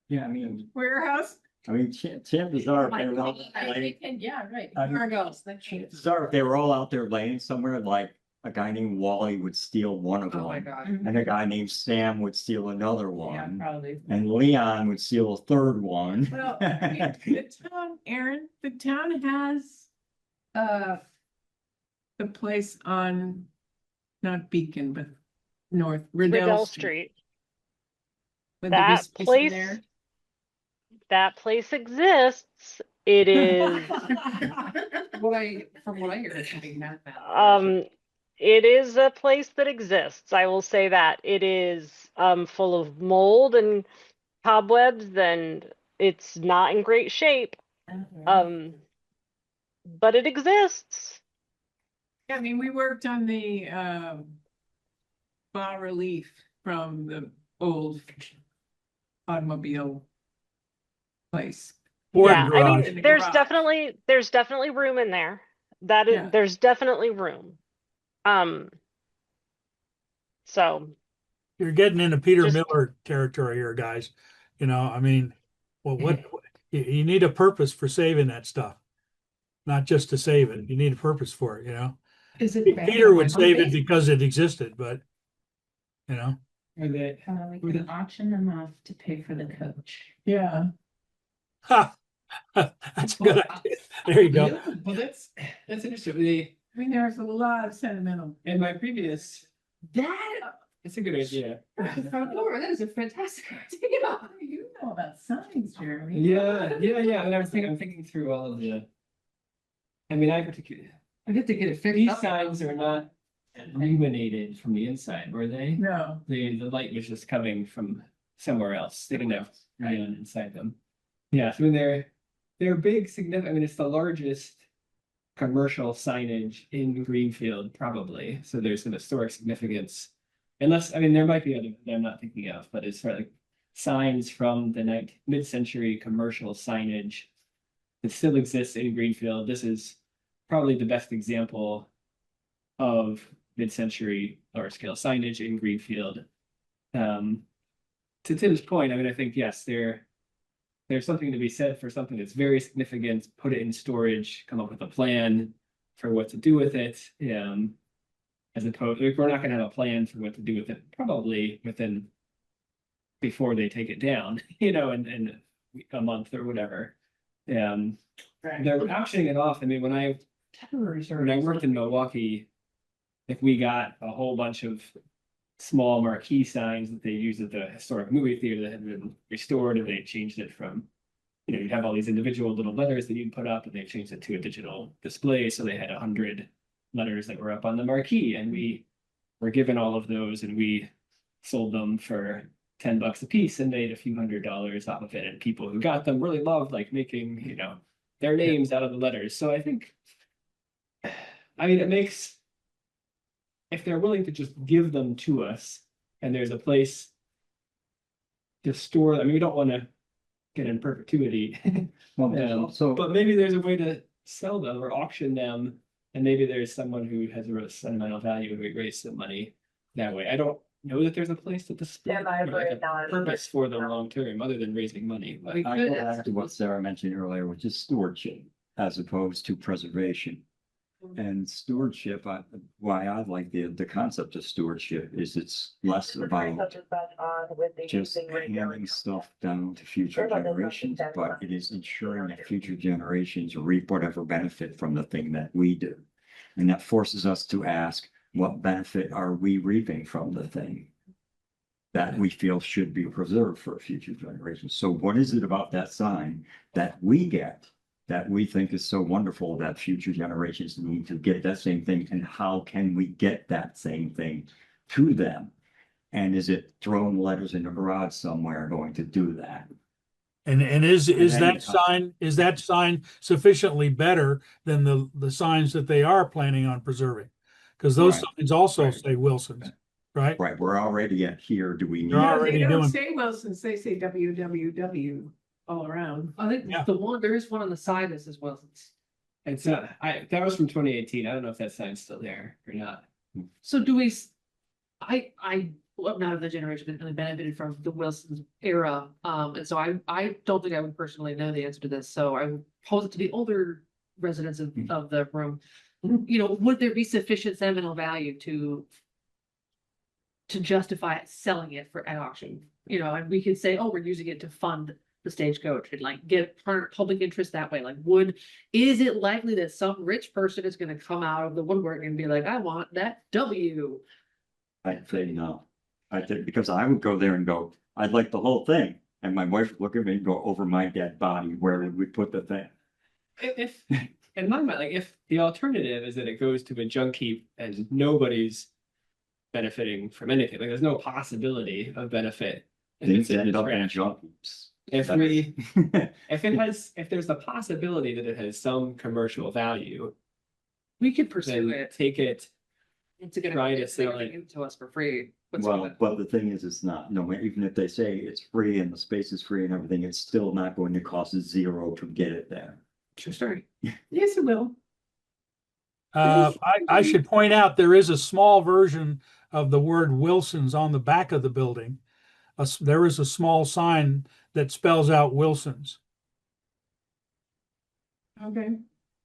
Yeah, I mean, warehouse. chances are, if they were all laying, Yeah, right. I mean, There it goes. chances are, if they were all out there laying somewhere, like a guy named Wally would steal one of Oh my them. god. And a guy named Sam would steal another Yeah, one. probably. And Leon would steal a third one. Well, I mean, the town, Aaron, the town has, the place on, not Beacon, but North Riddell Street. With the That Biscuits in place, there. that place exists. It is, From what I hear, it's having that. it is a place that exists. I will say that. It is, full of mold and cobwebs, and it's not in great shape. But it exists. Yeah, I mean, we worked on the, bas relief from the old automobile place. Ford Yeah, I garage. In the mean, there's garage. definitely room in there. That is, Yeah. there's definitely room. So, You're getting into Peter Just- Miller territory here, guys. You know, I mean, well, what, you need a purpose for saving that stuff. Not just to save it. You need a purpose for it, you know? Is it? Peter would save it because it existed, but, you know, Or that, We can auction them off to pay for the coach. Yeah. ha, that's a good idea. There you go. Yeah, well, that's interesting. The, I mean, there's a lot of sentimental. in my previous, That, it's a good idea. Laura, that is a fantastic idea. You know about signs, Jeremy. Yeah. And I'm thinking through all of the. I mean, I particularly, I get to get it fixed these up. signs are not illuminated from the inside, were they? No. The light was just coming from somewhere else. They didn't have neon inside them. Yeah, so they're big, significant. I mean, it's the largest commercial signage in Greenfield, probably. So there's some historic significance. Unless, I mean, there might be other that I'm not thinking of, but it's for like signs from the mid-century commercial signage that still exists in Greenfield. This is probably the best example of mid-century large scale signage in Greenfield. To Tim's point, I mean, I think, yes, there's something to be said for something that's very significant, put it in storage, come up with a plan for what to do with it. As opposed, we're not gonna have a plan for what to do with it, probably before they take it down, you know, in a month or whatever. They're auctioning it off. I mean, when I worked in Milwaukee, if we got a whole bunch of small marquee signs that they used at the historic movie theater that had been restored, and they changed it from, you know, you'd have all these individual little letters that you'd put up, and they changed it to a digital display. So they had 100 letters that were up on the marquee, and we were given all of those, and we sold them for $10 a piece and made a few $100s off of it. And people who got them really loved like making, you know, their names out of the letters. So I think, I mean, it makes, if they're willing to just give them to us and there's a place to store, I mean, we don't want to get in perpetuity. Well, there's also, But maybe there's a way to sell them or auction them. And maybe there's someone who has a real sentimental value who would raise some money that way. I don't know that there's a place to display like a purpose for them long term, other than raising money. But I go back to what Sarah mentioned earlier, which is stewardship as opposed to preservation. And stewardship, why I like the concept of stewardship is it's less about just handing stuff down to future generations, but it is ensuring that future generations reap whatever benefit from the thing that we do. And that forces us to ask, what benefit are we reaping from the thing that we feel should be preserved for future generations? So what is it about that sign that we get that we think is so wonderful that future generations need to get that same thing? And how can we get that same thing to them? And is it throwing letters in the garage somewhere going to do that? And is then- that sign sufficiently better than the signs that they are planning on preserving? Because those Right. signs also Right. say Wilson's, right? Right, we're already at here. Do we need? They're already They don't doing- say Wilson's, they say WWW all around. I think Yeah. there is one on the side that says Wilson's. it's not, that was from 2018. I don't know if that sign's still there or not. So do we, I'm not of the generation that really benefited from the Wilson's era. And so I don't think I would personally know the answer to this. So I would pose it to the older residents of the room. you know, would there be sufficient sentimental value to justify selling it for at auction? You know, and we can say, oh, we're using it to fund the stagecoach and like get public interest that way. Like, is it likely that some rich person is gonna come out of the woodwork and be like, I want that W? I'd say no. I think, because I would go there and go, I'd like the whole thing. And my wife would look at me and go, over my dead body, where would we put the thing? If, in my mind, like if the alternative is that it goes to a junk heap and nobody's benefiting from anything, like there's no possibility of benefit. If Things it's in end the up in trash. junk heaps. If there's the possibility that it has some commercial value, We could pursue then it. take it. It's gonna try to it's sell gonna it. give to us for free. What's Well, with it? but the thing is, it's not, no, even if they say it's free and the space is free and everything, it's still not going to cost zero to get it there. True story. Yes, it will. I should point out, there is a small version of the word Wilson's on the back of the building. There is a small sign that spells out Wilson's. Okay,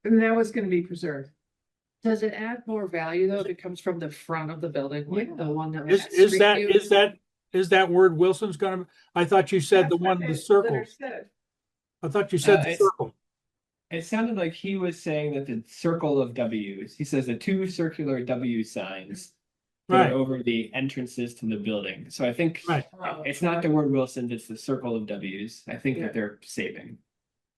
and that was gonna be preserved. Does it add more value though if it comes from the front of the building, like the one that? Is, has is street that, view? is that word Wilson's gonna, I thought you said the That's what one, the they- circle. letter said. I thought you said the it's- circle. It sounded like he was saying that the circle of W's, he says the two circular W signs. that Right, are over the entrances to the building. So I think right, it's not the word Wilson, it's the circle of W's. I think Yeah. that they're saving.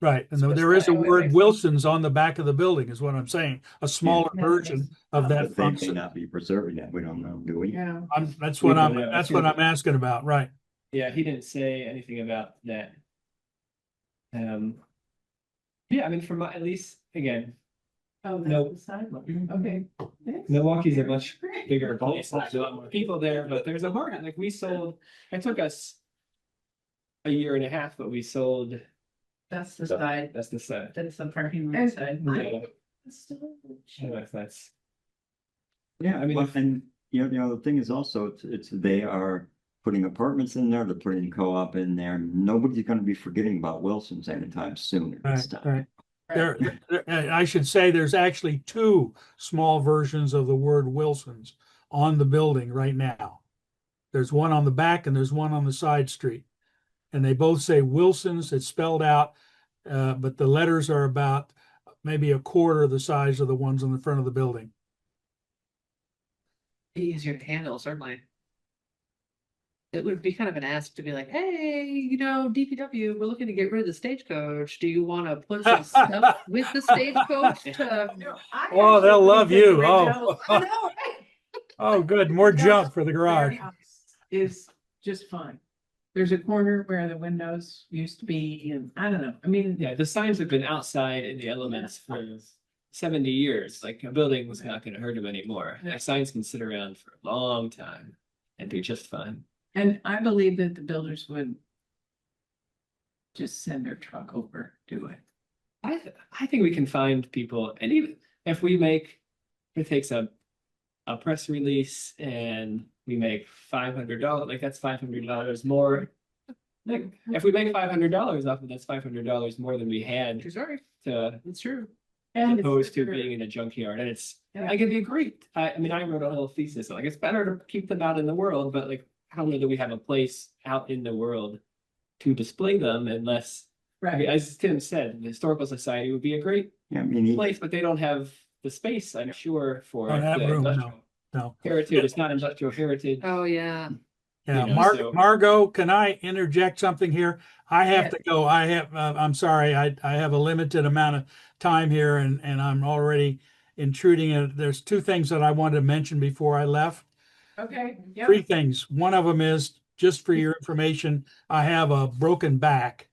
right. And there is a Specify. word Wilson's on the back of the building is what I'm saying, a smaller Yeah. version of that But they may function. not be preserving that, we don't know, do we? Yeah, That's We what don't know. that's what I'm asking about, right? Yeah, he didn't say anything about that. Yeah, I mean, from my, at least, again, oh, No. that's the sidewalk, okay. Thanks. Milwaukee's a much bigger place. There's a lot more people there, but there's a market. Like we sold, it took us a year and a half, but we sold, That's the side, that's the side. that's the parking lot And- side. Yeah, that's, Yeah, I mean, well, if- and you know, the thing is also, it's, they are putting apartments in there, they're putting co-op in there. Nobody's gonna be forgetting about Wilson's anytime soon. Right, right. I should say there's actually two small versions of the word Wilson's on the building right now. There's one on the back and there's one on the side street. And they both say Wilson's, it's spelled out, but the letters are about maybe a quarter the size of the ones on the front of the building. Easier to handle, certainly. It would be kind of an ask to be like, hey, you know, DPW, we're looking to get rid of the stagecoach. Do you want to put some stuff with the stagecoach to? No, I Oh, they'll actually love think that you. the Oh. original- I know, right? Oh, good, more junk for the garage. Is just fine. There's a corner where the windows used to be, and I don't know, I mean. yeah, the signs have been outside in the elements for 70 years. Like a building was not gonna hurt them anymore. Yeah. The signs can sit around for a long time and be just fine. And I believe that the builders would just send their truck over, do it. I think we can find people, and even if we make, if it takes a press release and we make $500, like that's $500 more. Like, if we make $500 off of that's $500 more than we had True story, to, it's true. And it's opposed to better- being in a junkyard, and it's, Yeah. I can be great. I mean, I wrote a whole thesis, like, it's better to keep them out in the world, but like, how many do we have a place out in the world to display them unless, I mean, Right, as Tim said, the Historical Society would be a great Yeah, I mean, place, but they don't have the space, I'm sure, for Don't have the room, no. industrial No. heritage. It's not industrial heritage. Oh, yeah. Yeah, You know, so- Margot, can I interject something here? I have Yeah. to go. I'm sorry, I have a limited amount of time here and I'm already intruding. There's two things that I wanted to mention before I left. okay, yeah. Three things. One of them is, just for your information, I have a broken back.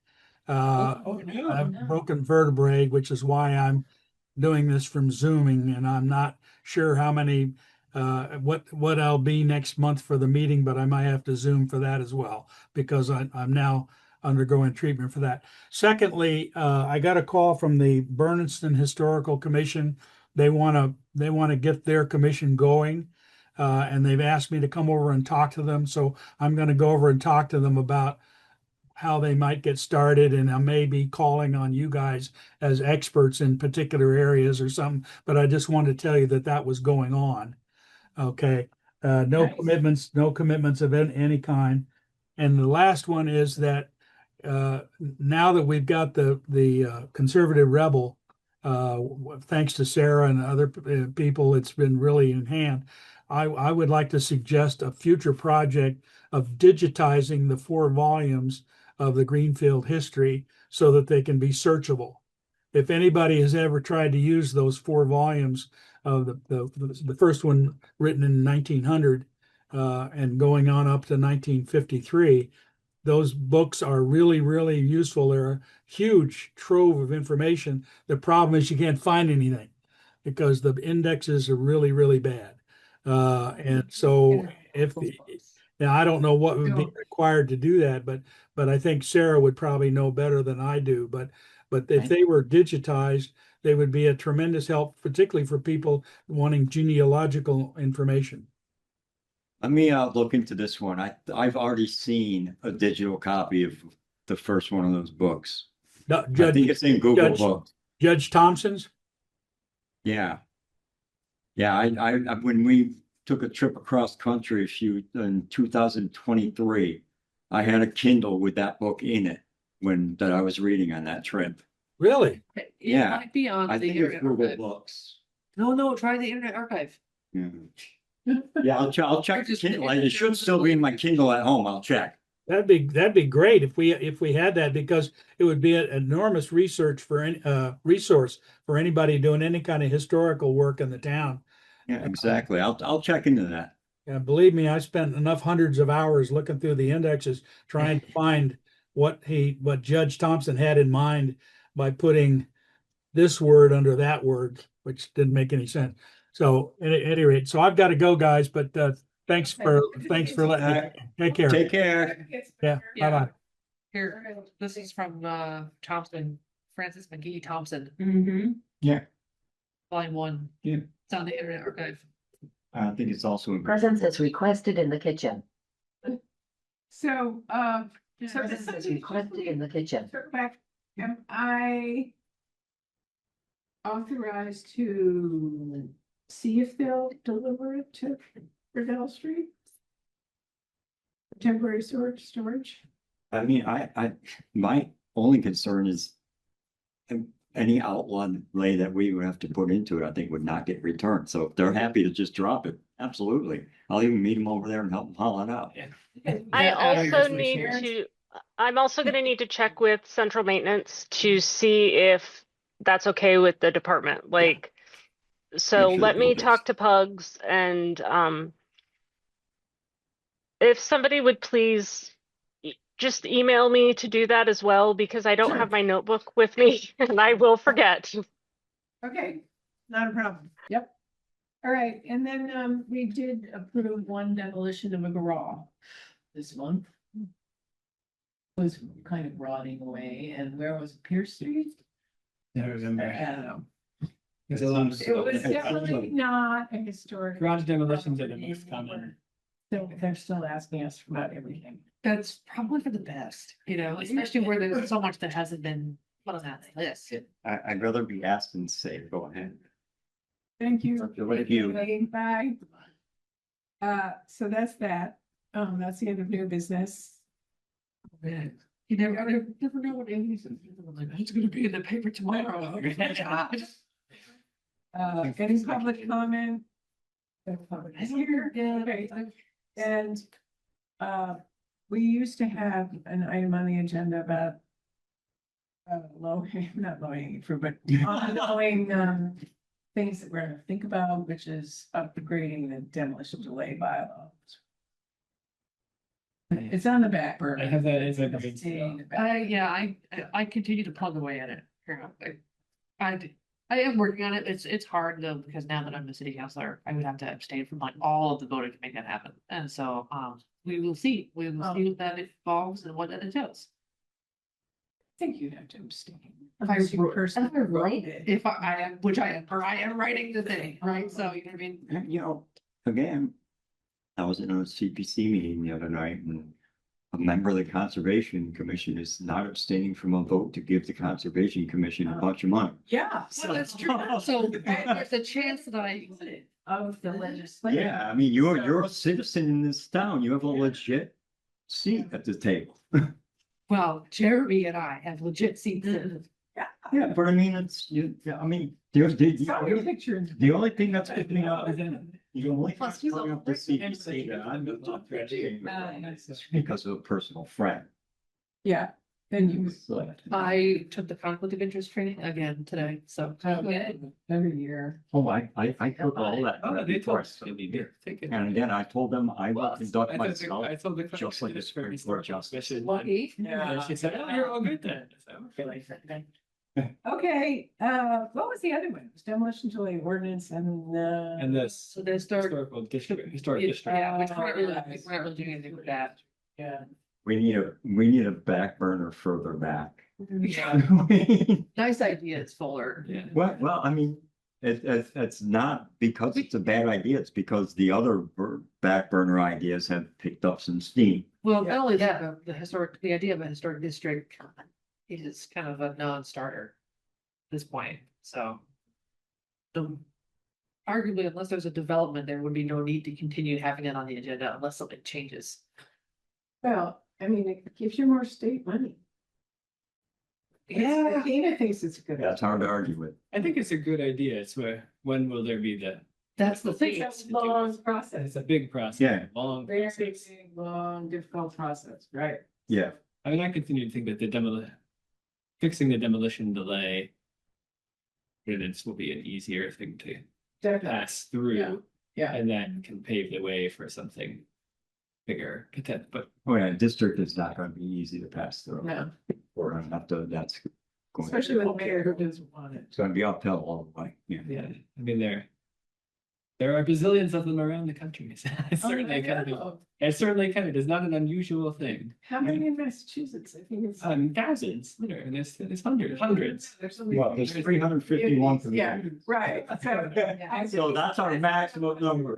Oh, no. I have broken vertebrae, which is why I'm doing this from Zooming, and I'm not sure how many, what I'll be next month for the meeting, but I might have to Zoom for that as well, because I'm now undergoing treatment for that. Secondly, I got a call from the Berniston Historical Commission. They want to get their commission going. And they've asked me to come over and talk to them. So I'm going to go over and talk to them about how they might get started, and I may be calling on you guys as experts in particular areas or something, but I just wanted to tell you that that was going on. Okay, no Nice. commitments of any kind. And the last one is that now that we've got the conservative rebel, thanks to Sarah and other people, it's been really in hand. I would like to suggest a future project of digitizing the 4 volumes of the Greenfield history so that they can be searchable. If anybody has ever tried to use those 4 volumes of the first one written in 1900 and going on up to 1953, those books are really, really useful. They're a huge trove of information. The problem is you can't find anything because the indexes are really, really bad. And so if now I don't know what would be required to do that, but I think Sarah would probably know better than I do. But if they were digitized, they would be a tremendous help, particularly for people wanting genealogical information. Let me look into this one. I've already seen a digital copy of the first one of those books. I think it's in Google Books. Judge Thompson's. Yeah. Yeah, I when we took a trip across country in 2023, I had a Kindle with that book in it that I was reading on that trip. Really? It Yeah, might be on I the think it's Internet Google Archive. Books. No, try the Internet Archive. Yeah. Yeah, I'll check the Kindle. It should still be in my Kindle at home. I'll check. That'd be great if we had that, because it would be an enormous resource for anybody doing any kind of historical work in the town. Yeah, exactly. I'll check into that. And believe me, I spent enough hundreds of hours looking through the indexes trying to find what Judge Thompson had in mind by putting this word under that word, which didn't make any sense. So at any rate, so I've got to go, guys, but thanks for letting me. Take care. Take care. Yeah, Yeah. bye-bye. Here, this is from Thompson, Francis McGee Thompson, Mm-hmm. Yeah. volume 1. Yeah. It's on the Internet Archive. I think it's also in. Presence is requested in the kitchen. So, so this Presence is is requested in the kitchen. circle back. Am I authorized to see if they'll deliver it to Riddell Street? Temporary storage? I mean, my only concern is any outlay that we would have to put into it, I think would not get returned. So if they're happy to just drop it, absolutely. I'll even meet them over there and help them haul it out. I'm also gonna need to check with central maintenance to see if that's okay with the department, like, so Make sure let they me do talk to Pugs and, if somebody would please just email me to do that as well, because I don't Sure. have my notebook with me and I will forget. Okay, not a problem. Yep. All right, and then we did approve one demolition of a garage this month. Was kind of rotting away, and where was it, Pierce Street? I I remember. don't know. There's a lot of It was stuff. definitely not a historic. Garage demolitions are the property most common. anymore. So they're still asking us about everything. That's probably for the best, especially where there's so much that hasn't been put on that list. I'd rather be asked than say, go ahead. Thank you. Thank you. Bye. So that's that. That's the end of new business. Man, you never know what it is. Like, it's gonna be in the paper tomorrow. Any public comment? No public is here. Okay. And, we used to have an item on the agenda about not low hanging fruit, but ongoing, things that we're gonna think about, which is upgrading the demolition delay bylaws. It's on the back burner. I have that as a. It's in the back. I continue to plug away at it. I am working on it. It's hard though, because now that I'm the city councilor, I would have to abstain from like all of the voting to make that happen. And so, we will see what that involves and what that entails. I think you'd have to abstain. If I Unless you wrote- personally if I wrote write it. If I am, which I am, or I am writing the thing, right? So, you know what I mean? You know, again, I was in a CPC meeting the other night and a member of the Conservation Commission is not abstaining from a vote to give the Conservation Commission a bunch of money. Yeah. Well, that's true. So there's a chance that I. Of the legislature. Yeah, I mean, you're a citizen in this town. You have a legit seat at the table. Well, Jeremy and I have legit seats in. Yeah, but I mean, it's, yeah, I mean, Saw your picture. in- the only thing that's picking up is the only. Plus, he's bring a up the CPC that I'm not because of a personal friend. Yeah, then you. So, I took the conflict of interest training again today, so. Every year. oh, I took all that. Oh, they before I told us. started They here. take it. And again, I told them I will conduct I myself told the. just like a Supreme Court justice. Lucky. And she said, oh, you're all good then. So, okay. Okay, what was the other one? It was demolition delay ordinance and, And this So they start. historical district, historic Yeah, district. we're not really doing anything with that. Yeah. We need a back burner further back. Nice idea, it's Fuller. Yeah. Well, I mean, it's not because it's a bad idea, it's because the other back burner ideas have picked up some steam. Well, not only that, but the idea of a historic district is kind of a non-starter at this point, so. Arguably, unless there's a development, there would be no need to continue having it on the agenda unless something changes. Well, I mean, it gives you more state money. Yeah. Dana thinks it's a good. That's hard to argue with. I think it's a good idea. It's when will there be the, That's the thing. It's a long process. it's a big process. Yeah. Long Very process. big, long, difficult process, right? Yeah, I mean, I continue to think that fixing the demolition delay. Ordinance will be an easier thing to Definitely, pass through. yeah. And then can pave the way for something bigger, but oh yeah, district is not gonna be easy to pass through. No, Or enough to, that's. going- especially with a mayor who doesn't want it. It's gonna be uphill all the way, yeah. yeah, I mean, there are bazillions of them around the country. It's Oh, certainly I kind of, know. it's certainly kind of, it's not an unusual thing. How many in Massachusetts? I think it's. Thousands, literally, there's hundreds. There's only- Well, there's 351 Yeah, communities. right. So that's our maximum number.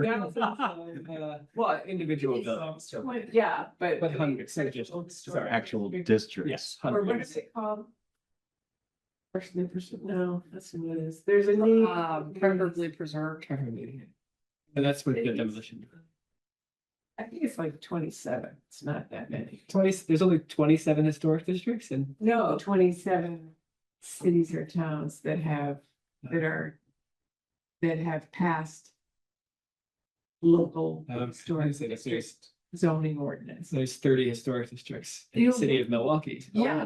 Well, individual buildings, Yeah, but. but hundreds, so just, sorry, Actual districts. yes, Or what is hundreds. it called? No, that's what it is. There's a name. Preferably preserved. And that's with the demolition. I think it's like 27. It's not that many. There's only 27 historic districts and No, 27 cities or towns that have passed local historic district zoning ordinance. there's 30 historic districts in the city of Milwaukee. Yeah.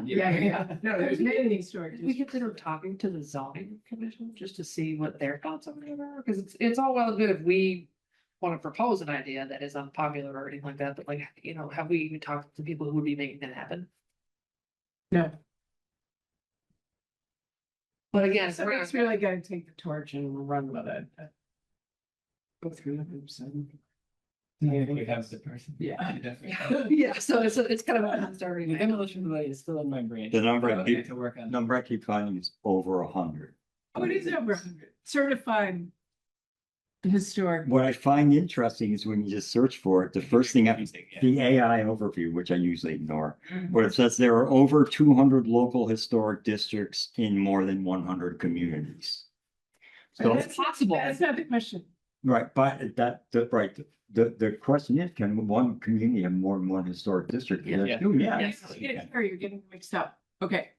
No, there's many historic Did we districts. consider talking to the zoning commission just to see what their thoughts on it are? Because it's all well and good if we want to propose an idea that is unpopular or anything like that, but like, have we even talked to people who would be making that happen? No, But again, so it's really gotta take the torch and run with it. Go through the hoops and. We have the person. Yeah. Definitely. yeah, so it's kind of a non-starter. The demolition delay is still in my brain. The number I I need keep, to work on. number I keep finding is over 100. Oh, it is over 100 certified historic. What I find interesting is when you just search for it, the first thing, the AI overview, which I usually ignore, where it says there are over 200 local historic districts in more than 100 communities. So, That's possible. That's not the question. right, but the question is, can one community have more than one historic district? Yeah. Yeah. Yes. You're getting mixed up. Okay.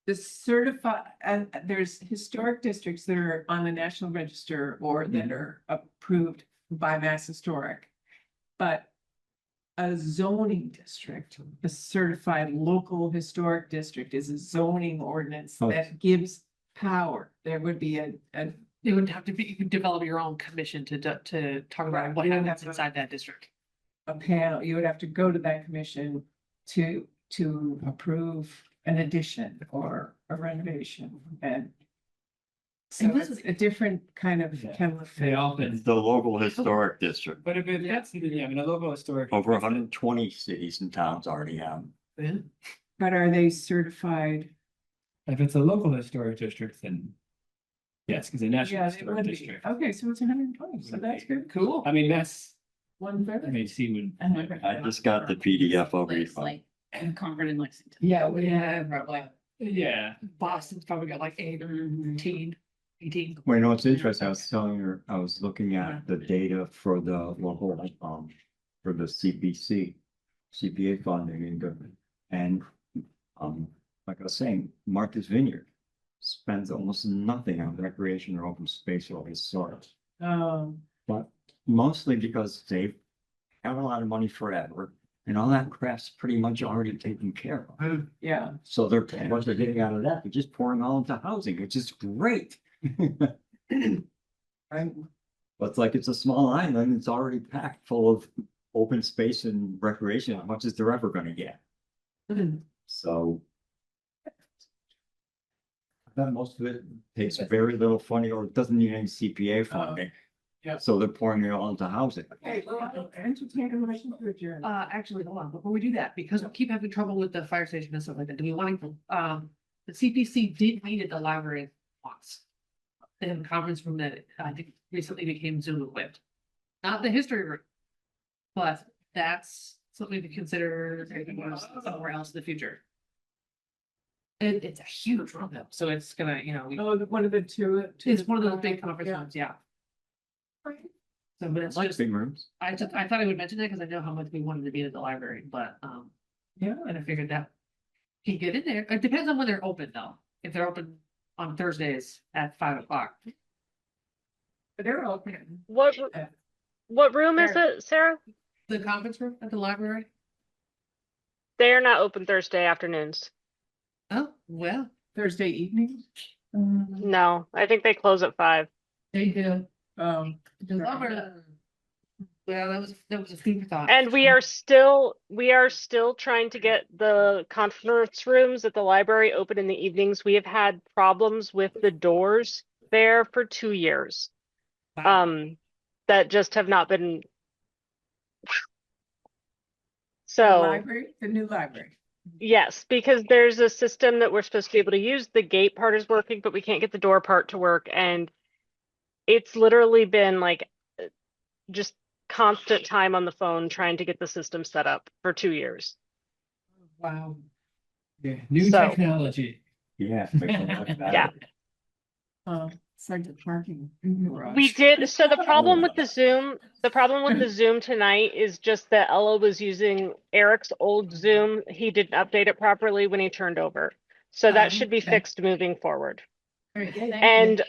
The certified, and there's historic districts that are on the National Register or that are approved by Mass Historic. But a zoning district, a certified local historic district is a zoning ordinance Oh. that gives power. There would be a It would have to be, you could develop your own commission to talk about Right, what you would happens have to- inside that district. panel, you would have to go to that commission to approve an addition or a renovation and. So And this it's is- a different kind of Yeah. kettle of They fish. often, It's the local historic district. but if that's, yeah, I mean, a local historic. Over 120 cities and towns already have. But are they certified? If it's a local historic district, then yes, because a national Yeah, they historic would be. district. Okay, so it's 120, so that's good. Cool. I mean, One I vote. mean, see what. I just got the PDF over Place you. like in Concord and Lexington. Yeah, we have like, Yeah, Boston's probably got like 18. Well, you know, what's interesting, I was telling her, I was looking at the data for the local, for the CPA funding and government. And, like I was saying, Martha's Vineyard spends almost nothing on recreation or open space or this sort. But mostly because they've had a lot of money forever and all that crap's pretty much already taken care of. Yeah, So they're, what they're getting out of that, they're just pouring all into housing, which is great. Right? But it's like, it's a small island, it's already packed full of open space and recreation, as much as they're ever gonna get. So. I bet most of it takes very little funding or doesn't need any CPA funding. yeah. So they're pouring it all into housing. Okay, well, I'll entertain a motion to adjourn. Actually, hold on, before we do that, because we keep having trouble with the fire station and stuff like that, do we want to, the CPC did meet at the library once. They have a conference room that I think recently became Zoom equipped. Not the history room. But that's something to consider somewhere else in the future. It's a huge room though, so it's gonna, Oh, one of the two. it's one of those big conference Yeah. rooms, yeah. Right. So, but I it's like just, big rooms. I thought I would mention that because I know how much we wanted to be at the library, but, Yeah, and I figured that. Can get in there, it depends on when they're open though, if they're open on Thursdays at 5 o'clock. but they're open. What room is There. it, Sarah? The conference room at the library? They are not open Thursday afternoons. Oh, well, Thursday evening. No, I think they close at 5. they do. Um, The library. Well, that was a food for thought. And we are still trying to get the conference rooms at the library open in the evenings. We have had problems with the doors there for 2 years. Wow. That just have not been. the So, library, the new library. yes, because there's a system that we're supposed to be able to use. The gate part is working, but we can't get the door part to work. And it's literally been like just constant time on the phone trying to get the system set up for 2 years. Wow. yeah, new So- technology. Yeah. makes it much better. Yeah. It's like the parking. We did, so the problem with the Zoom tonight is just that Ella was using Eric's old Zoom. He didn't update it properly when he turned over. So that should be Okay. fixed moving forward. Thank you. And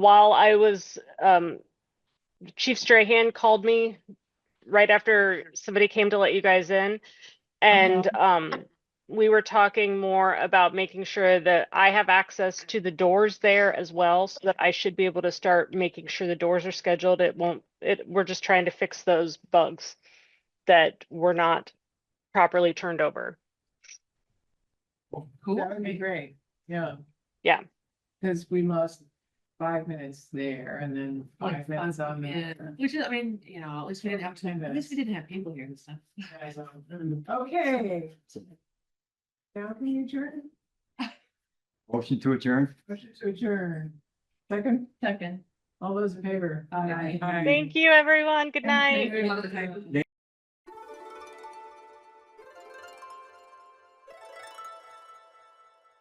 while I was Chief Strahan called me right after somebody came to let you guys in. And we were talking more about making sure that I have access to the doors there as well, so that I should be able to start making sure the doors are scheduled. We're just trying to fix those bugs that were not properly turned over. Cool. That would be great, yeah. Yeah. Because we lost 5 minutes there and then 5 minutes on Yeah, there. which is, I mean, at least we didn't have to, at least we didn't have people here and stuff. Okay. Now we adjourn, Motion to adjourn? motion to adjourn. Second, Second. all those in favor? Aye. Aye. Thank you, everyone. Good night. Thank you.